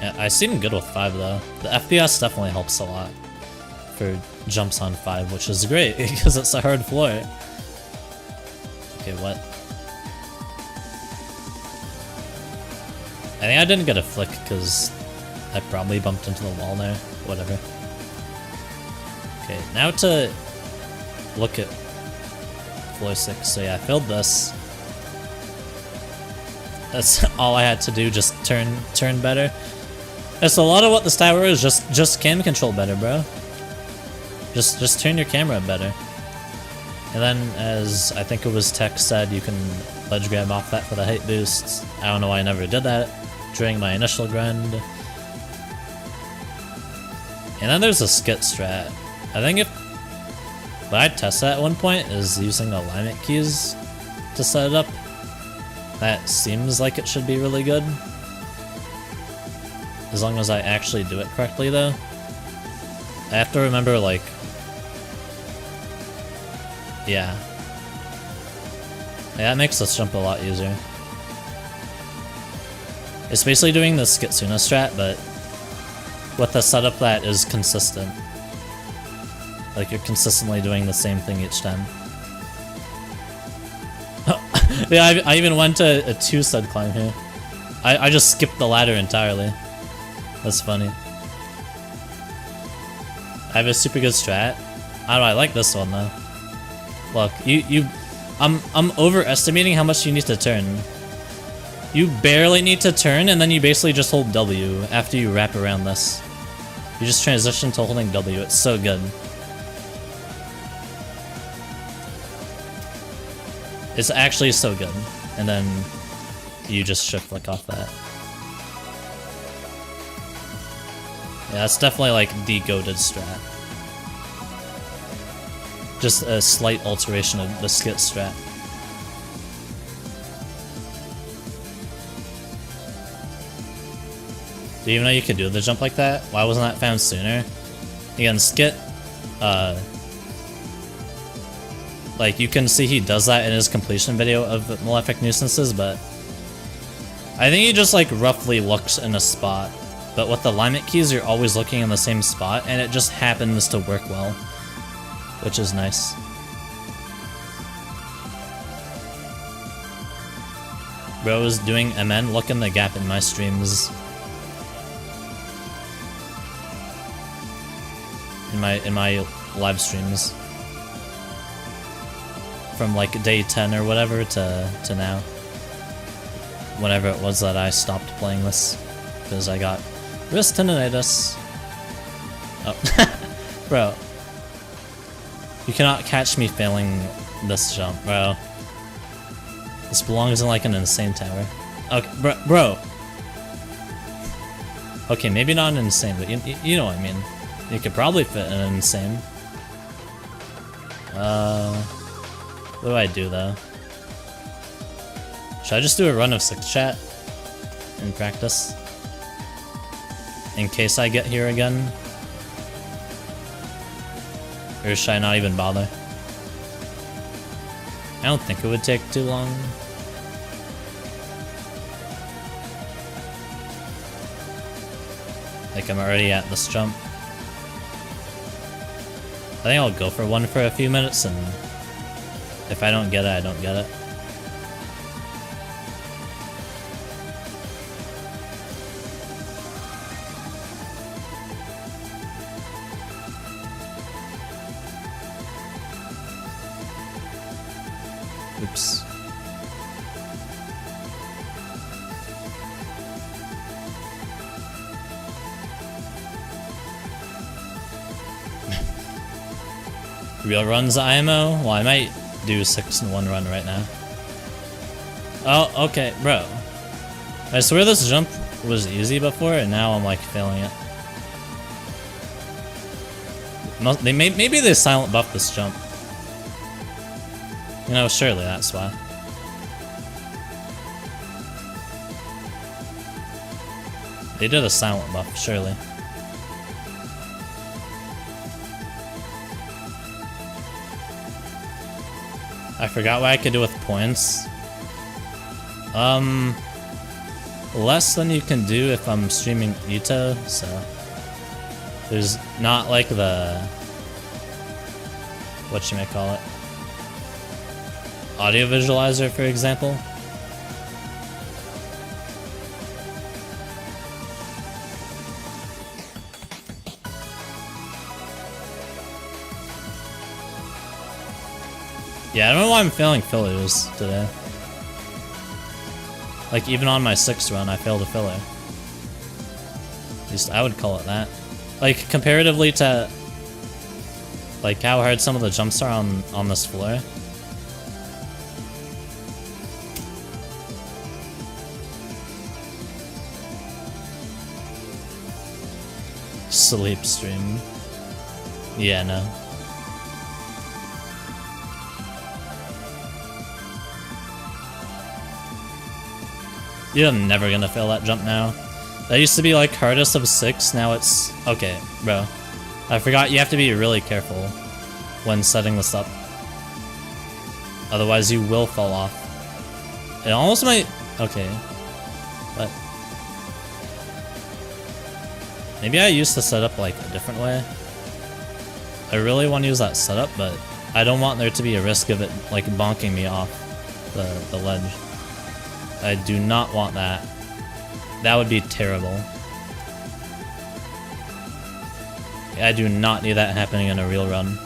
Yeah, I seem good with 5 though. The FPS definitely helps a lot for jumps on 5, which is great because it's a hard floor. Okay, what? I think I didn't get a flick because I probably bumped into the wall there. Whatever. Okay, now to look at floor 6. So yeah, I filled this. That's all I had to do, just turn better. That's a lot of what this tower is, just cam control better, bro. Just turn your camera better. And then, as I think it was Tech said, you can ledge grab off that for the height boosts. I don't know why I never did that during my initial grind. And then there's a skit strat. I think if what I'd test that at one point is using alignment keys to set it up. That seems like it should be really good. As long as I actually do it correctly, though. I have to remember, like... Yeah. Yeah, that makes this jump a lot easier. It's basically doing the Skitsuna strat, but with a setup that is consistent. Like, you're consistently doing the same thing each time. Yeah, I even went to a 2-stud climb here. I just skipped the ladder entirely. That's funny. I have a super good strat. I don't know, I like this one though. Look, I'm overestimating how much you need to turn. You barely need to turn, and then you basically just hold W after you wrap around this. You just transition to holding W. It's so good. It's actually so good. And then you just shift flick off that. Yeah, that's definitely like the goated strat. Just a slight alteration of the skit strat. Do you even know you could do the jump like that? Why wasn't that found sooner? Again, skit, like, you can see he does that in his completion video of Malefic Nuisances, but I think he just, like, roughly looks in a spot. But with the alignment keys, you're always looking in the same spot, and it just happens to work well, which is nice. Bro is doing MN, look in the gap in my streams. In my live streams. From like day 10 or whatever to now. Whenever it was that I stopped playing this. Because I got wrist tendonitis. Oh. Bro. You cannot catch me failing this jump, bro. This belongs in like an insane tower. Okay, bro. Okay, maybe not an insane, but you know what I mean. You could probably fit in an insane. What do I do though? Should I just do a run of 6 chat in practice? In case I get here again? Or should I not even bother? I don't think it would take too long. Like, I'm already at this jump. I think I'll go for one for a few minutes, and if I don't get it, I don't get it. Oops. Real runs IMO? Well, I might do 6 in 1 run right now. Oh, okay, bro. I swear this jump was easy before, and now I'm like failing it. Maybe they silent buffed this jump. You know, surely that's why. They did a silent buff, surely. I forgot what I could do with points. Less than you can do if I'm streaming Ito, so there's not like the whatchamacallit. audio visualizer, for example. Yeah, I don't know why I'm failing fillers today. Like, even on my 6th run, I failed a filler. At least I would call it that. Like, comparatively to, like, how hard some of the jumps are on this floor. Sleep stream. Yeah, no. You're never gonna fail that jump now. That used to be like hardest of 6, now it's... Okay, bro. I forgot you have to be really careful when setting this up. Otherwise you will fall off. It almost might... Okay. But... Maybe I used to set up like a different way. I really want to use that setup, but I don't want there to be a risk of it like bonking me off the ledge. I do not want that. That would be terrible. I do not need that happening in a real run.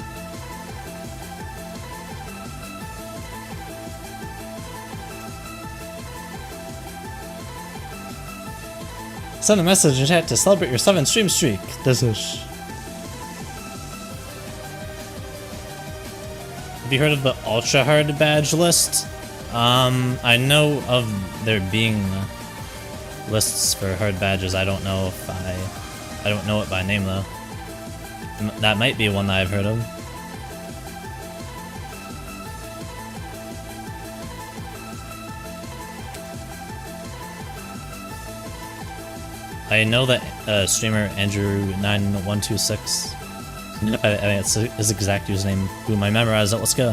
Send a message in chat to celebrate your 7th stream streak. This is... Have you heard of the ultra hard badge list? I know of there being lists for hard badges. I don't know if I don't know it by name though. That might be one that I've heard of. I know that streamer Andrew9126, I think it's his exact username. Boom, I memorized it, let's go.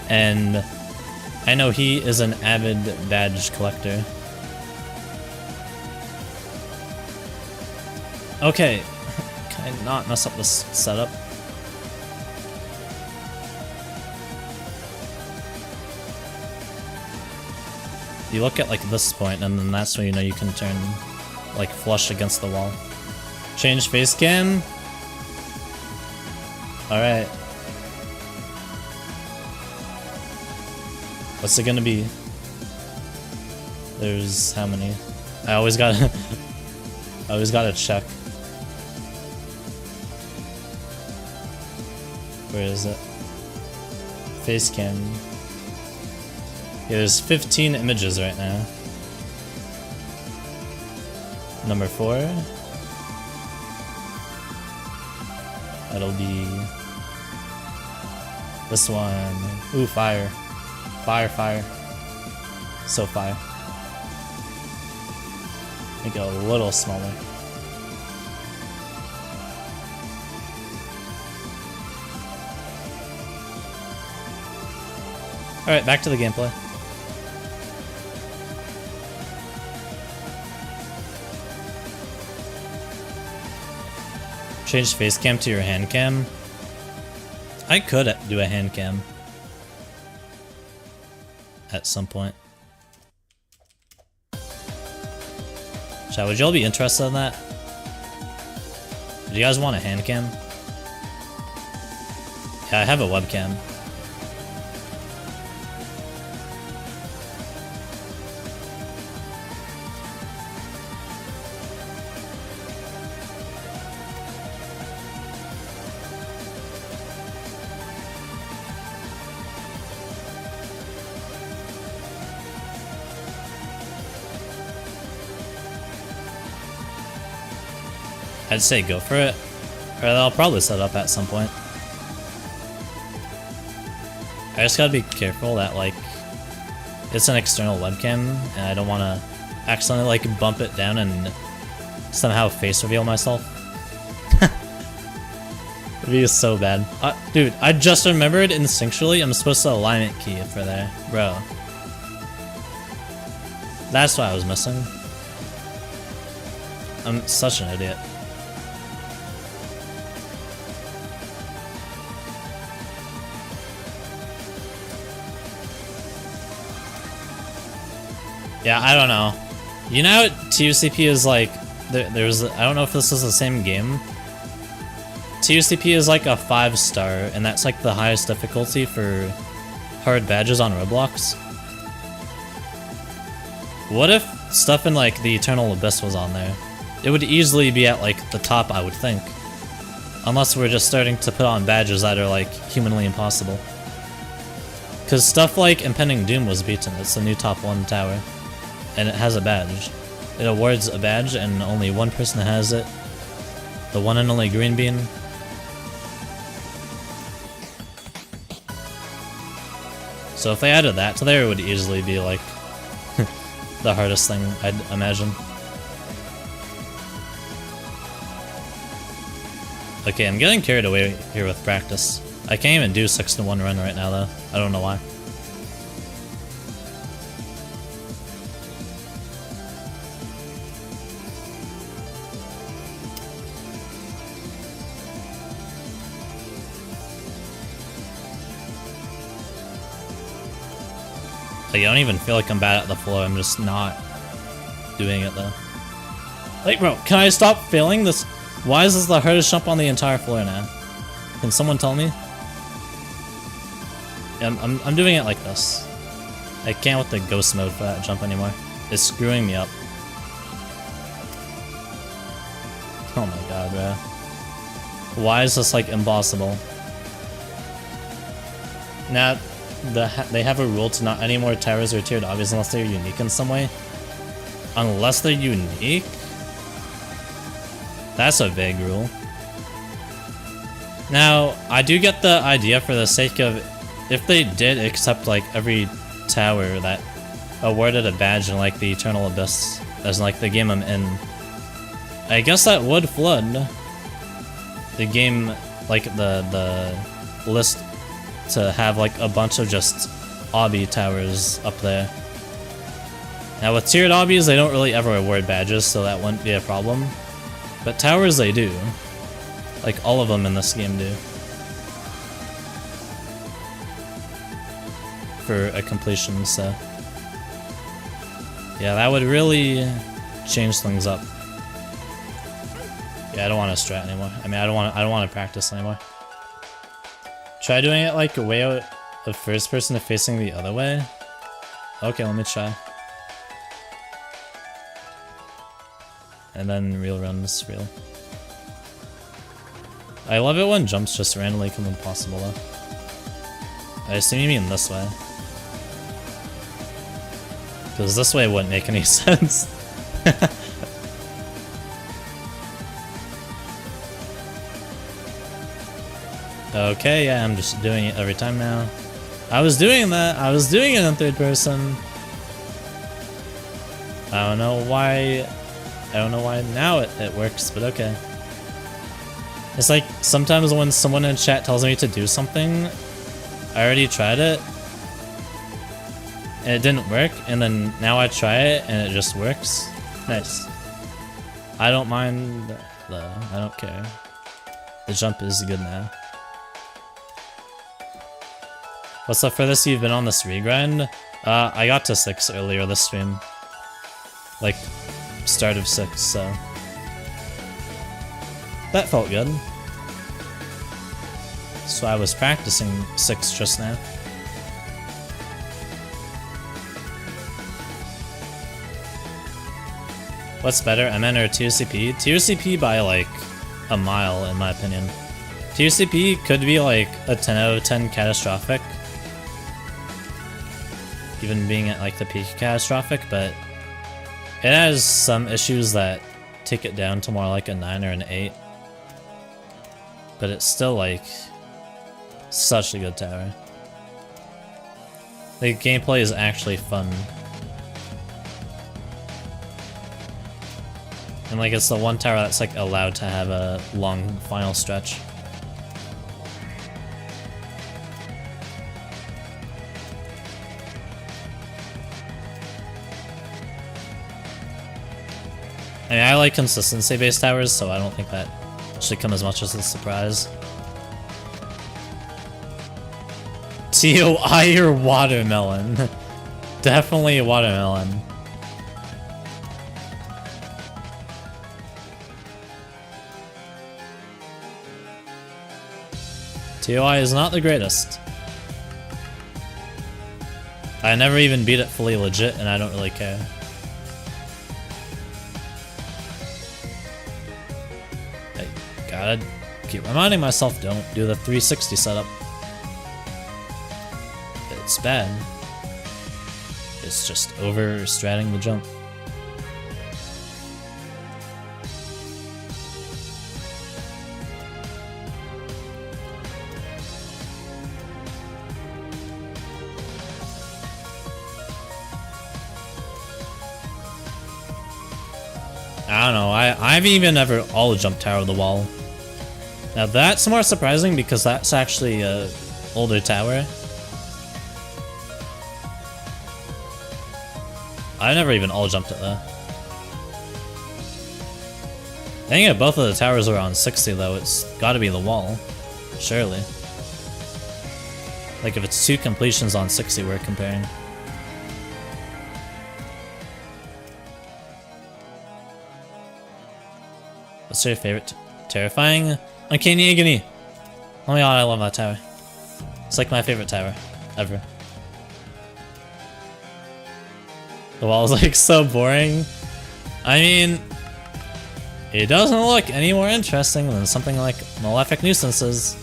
And I know he is an avid badge collector. Okay, can I not mess up this setup? You look at like this point, and then that's when you know you can turn like flush against the wall. Change face cam. Alright. What's it gonna be? There's how many? I always gotta check. Where is it? Face cam. Yeah, there's 15 images right now. Number 4. That'll be this one. Ooh, fire. Fire, fire. So fire. Make it a little smaller. Alright, back to the gameplay. Change face cam to your hand cam. I could do a hand cam at some point. Chat, would y'all be interested in that? Do you guys want a hand cam? Yeah, I have a webcam. I'd say go for it, or I'll probably set up at some point. I just gotta be careful that like it's an external webcam and I don't want to accidentally like bump it down and somehow face reveal myself. It'd be so bad. Dude, I just remembered instinctually I'm supposed to alignment key it for there, bro. That's what I was missing. I'm such an idiot. Yeah, I don't know. You know, TUCP is like, there's, I don't know if this is the same game. TUCP is like a 5-star, and that's like the highest difficulty for hard badges on Roblox. What if stuff in like the Eternal Abyss was on there? It would easily be at like the top, I would think. Unless we're just starting to put on badges that are like humanly impossible. Because stuff like Impending Doom was beaten, it's the new top 1 tower. And it has a badge. It awards a badge and only one person has it. The one and only Green Bean. So if they added that to there, it would easily be like the hardest thing, I'd imagine. Okay, I'm getting carried away here with practice. I can't even do 6-1 run right now though. I don't know why. Like, I don't even feel like I'm bad at the floor, I'm just not doing it though. Like, bro, can I stop failing this? Why is this the hardest jump on the entire floor now? Can someone tell me? Yeah, I'm doing it like this. I can't with the ghost mode for that jump anymore. It's screwing me up. Oh my god, bro. Why is this like impossible? Now, they have a rule to not any more towers or tiered obbies unless they're unique in some way. Unless they're unique? That's a vague rule. Now, I do get the idea for the sake of if they did accept like every tower that awarded a badge in like the Eternal Abyss as like the game I'm in, I guess that would flood the game, like the list, to have like a bunch of just obby towers up there. Now with tiered obbies, they don't really ever award badges, so that wouldn't be a problem. But towers they do. Like all of them in this game do. For a completion, so yeah, that would really change things up. Yeah, I don't want to strat anymore. I mean, I don't want to practice anymore. Try doing it like way out of first person to facing the other way. Okay, let me try. And then real runs, real. I love it when jumps just randomly come impossible though. I assume you mean this way. Because this way wouldn't make any sense. Okay, yeah, I'm just doing it every time now. I was doing that. I was doing it in third person. I don't know why. I don't know why now it works, but okay. It's like sometimes when someone in chat tells me to do something, I already tried it and it didn't work, and then now I try it and it just works. Nice. I don't mind though. I don't care. The jump is good now. What's the furthest you've been on this regrind? I got to 6 earlier this stream. Like, start of 6, so that felt good. So I was practicing 6 just now. What's better, MN or TUCP? TUCP by like a mile in my opinion. TUCP could be like a 10 out of 10 catastrophic. Even being at like the peak catastrophic, but it has some issues that take it down to more like a 9 or an 8. But it's still like such a good tower. The gameplay is actually fun. And like it's the one tower that's like allowed to have a long final stretch. I mean, I like consistency-based towers, so I don't think that should come as much as a surprise. TOI or watermelon? Definitely watermelon. TOI is not the greatest. I never even beat it fully legit, and I don't really care. I gotta keep reminding myself, don't do the 360 setup. It's bad. It's just over-stratting the jump. I don't know, I've even never all jumped tower the wall. Now that's more surprising because that's actually a older tower. I never even all jumped it though. Dang it, both of the towers are on 60 though, it's gotta be the wall. Surely. Like if it's 2 completions on 60 we're comparing. What's your favorite terrifying? Uncanny Agony! Oh my god, I love that tower. It's like my favorite tower, ever. The wall is like so boring. I mean, it doesn't look any more interesting than something like Malefic Nuisances.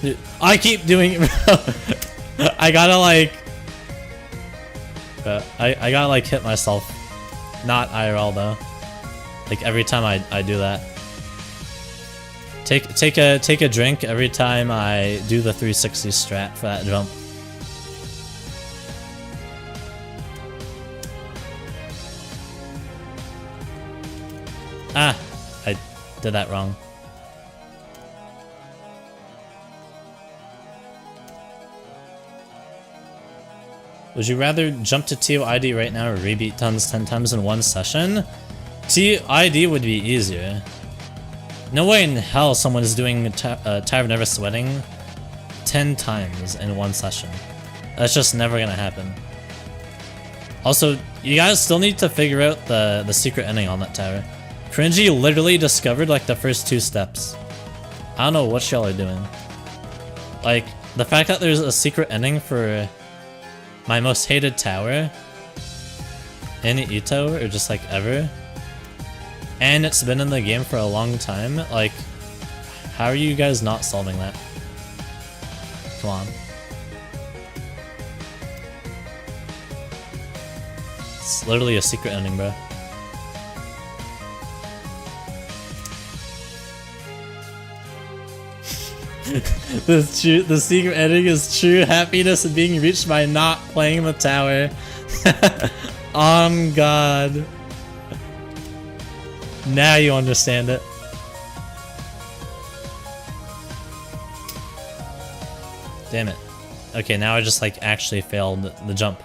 Dude, I keep doing it, bro. I gotta like... I gotta like hit myself. Not IRL though. Like every time I do that. Take a drink every time I do the 360 strat for that jump. Ah, I did that wrong. Would you rather jump to TOID right now or rebeat tons 10 times in one session? TOID would be easier. No way in hell someone is doing Tower of Never Sweating 10 times in one session. That's just never gonna happen. Also, you guys still need to figure out the secret ending on that tower. Cringy literally discovered like the first 2 steps. I don't know what y'all are doing. Like, the fact that there's a secret ending for my most hated tower in Ito, or just like ever, and it's been in the game for a long time, like, how are you guys not solving that? Come on. It's literally a secret ending, bro. The secret ending is true happiness and being reached by not playing the tower. God. Now you understand it. Damn it. Okay, now I just like actually failed the jump.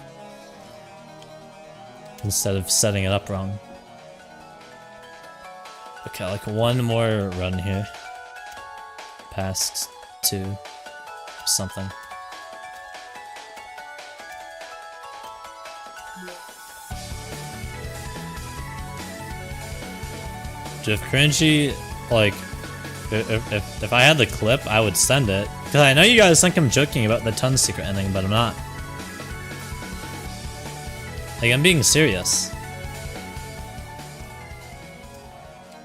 Instead of setting it up wrong. Okay, like one more run here. Past 2 something. If Cringy, like, if I had the clip, I would send it. Because I know you guys think I'm joking about the Ton secret ending, but I'm not. Like, I'm being serious.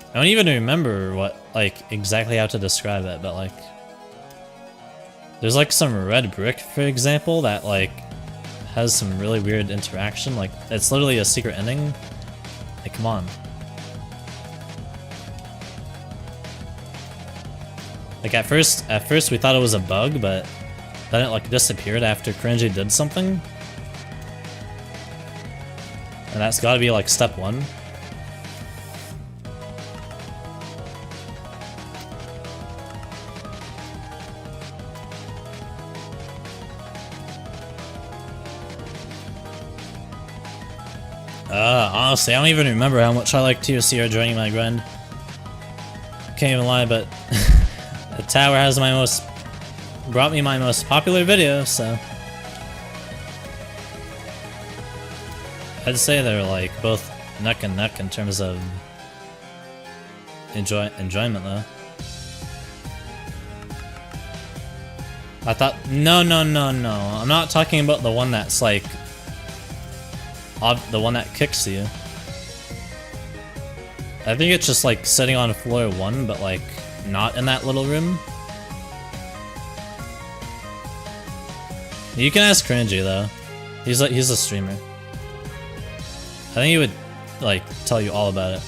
I don't even remember what, like, exactly how to describe it, but, like... There's, like, some red brick, for example, that, like, has some really weird interaction. Like, it's literally a secret ending. Like, come on. Like, at first we thought it was a bug, but then it, like, disappeared after Cringy did something. And that's gotta be, like, step 1. Honestly, I don't even remember how much I like TOCR during my grind. Can't even lie, but the tower has brought me my most popular video, so I'd say they're like both neck and neck in terms of enjoyment though. I thought, no. I'm not talking about the one that's like, the one that kicks you. I think it's just like sitting on floor 1, but like not in that little room. You can ask Cringy though. He's a streamer. I think he would like tell you all about it.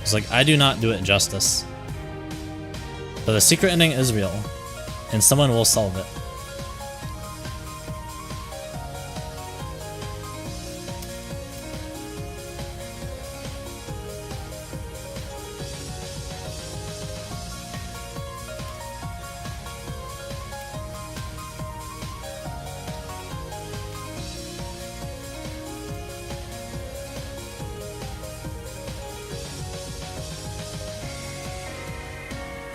It's like, I do not do it justice. But the secret ending is real, and someone will solve it.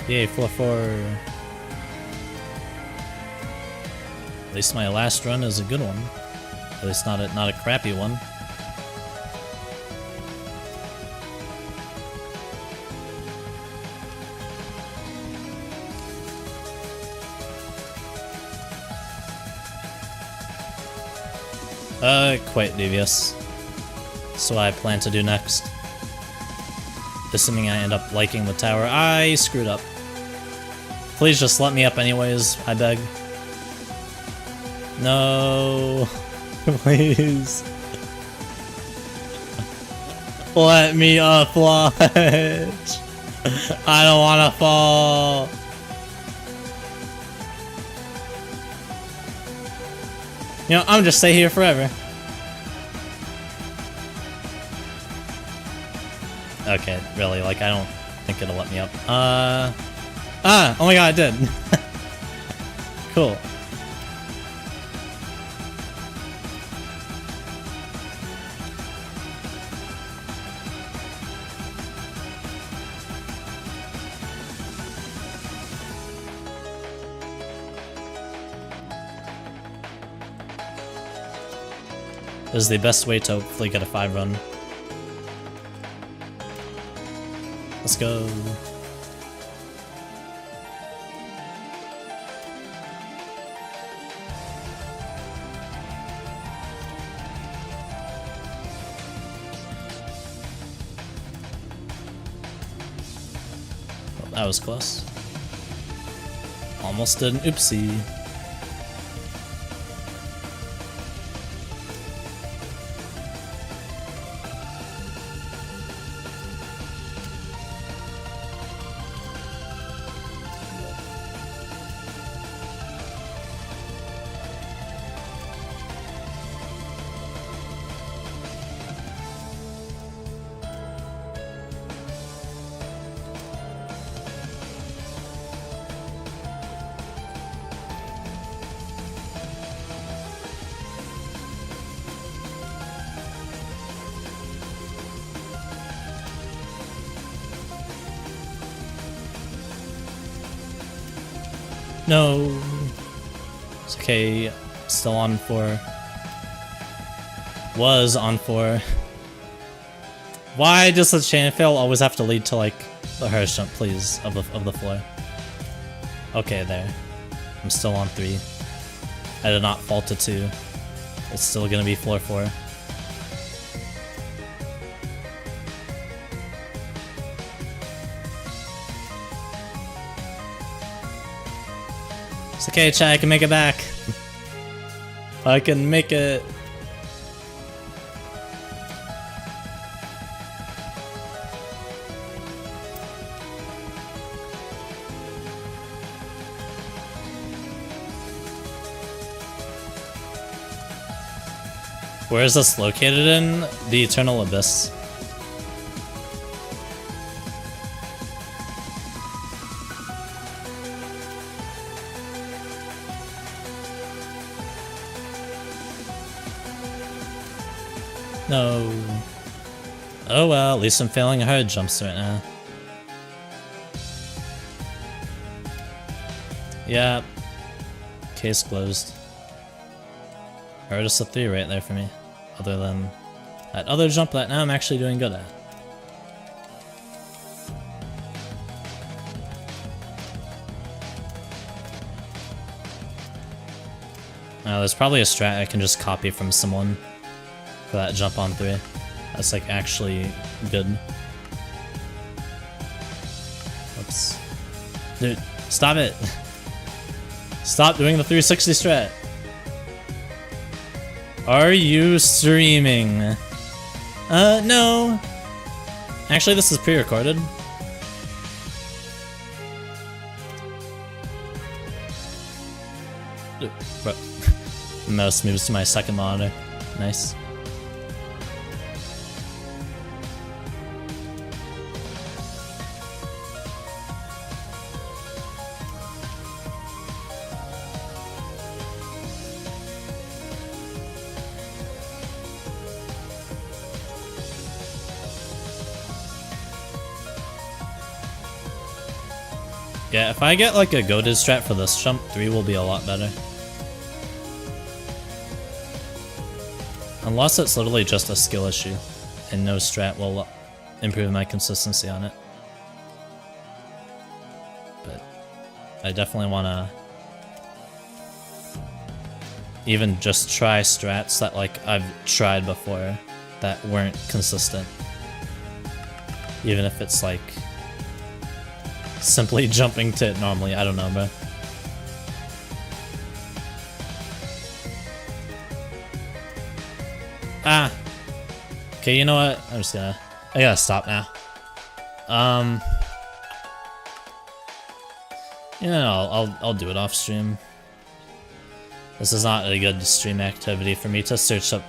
Yay, 4-4. At least my last run is a good one. At least not a crappy one. Quite devious. So I plan to do next. Assuming I end up liking the tower. I screwed up. Please just let me up anyways, I beg. No. Please. Let me up, Lodge. I don't wanna fall. You know, I'm just stay here forever. Okay, really, like, I don't think it'll let me up. Oh my god, it did. Cool. This is the best way to hopefully get a 5 run. Let's go. Well, that was close. Almost did an oopsie. No. It's okay. Still on 4. Was on 4. Why does the chain fail always have to lead to like the hardest jump, please, of the floor? Okay, there. I'm still on 3. I did not fall to 2. It's still gonna be floor 4. It's okay, chat, I can make it back. I can make it. Where is this located in? The Eternal Abyss. No. Oh well, at least I'm failing hard jumps right now. Yeah. Case closed. Or just a 3 right there for me. Other than that other jump that now I'm actually doing good at. There's probably a strat I can just copy from someone for that jump on 3. That's like actually good. Oops. Dude, stop it! Stop doing the 360 strat! Are you streaming? No. Actually, this is pre-recorded. Mouse moves to my second monitor. Nice. Yeah, if I get like a goated strat for this jump, 3 will be a lot better. Unless it's literally just a skill issue, and no strat will improve my consistency on it. But I definitely want to even just try strats that like I've tried before that weren't consistent. Even if it's like simply jumping to it normally, I don't know, bro. Ah. Okay, you know what? I gotta stop now. I'll do it off stream. This is not a good stream activity for me to search up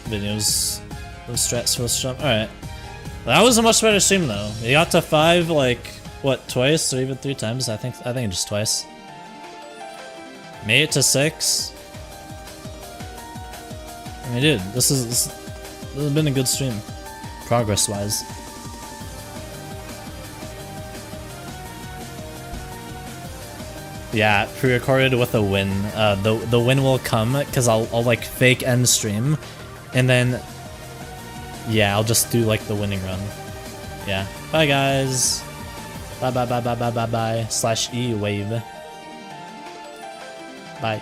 videos of strats for this jump. Alright. That was a much better stream though. You got to 5 like what, twice or even 3 times? I think just twice. Made it to 6. I mean, dude, this has been a good stream, progress-wise. Yeah, pre-recorded with a win. The win will come because I'll like fake end stream, and then yeah, I'll just do like the winning run. Yeah. Bye guys. Bye /E wave. Bye.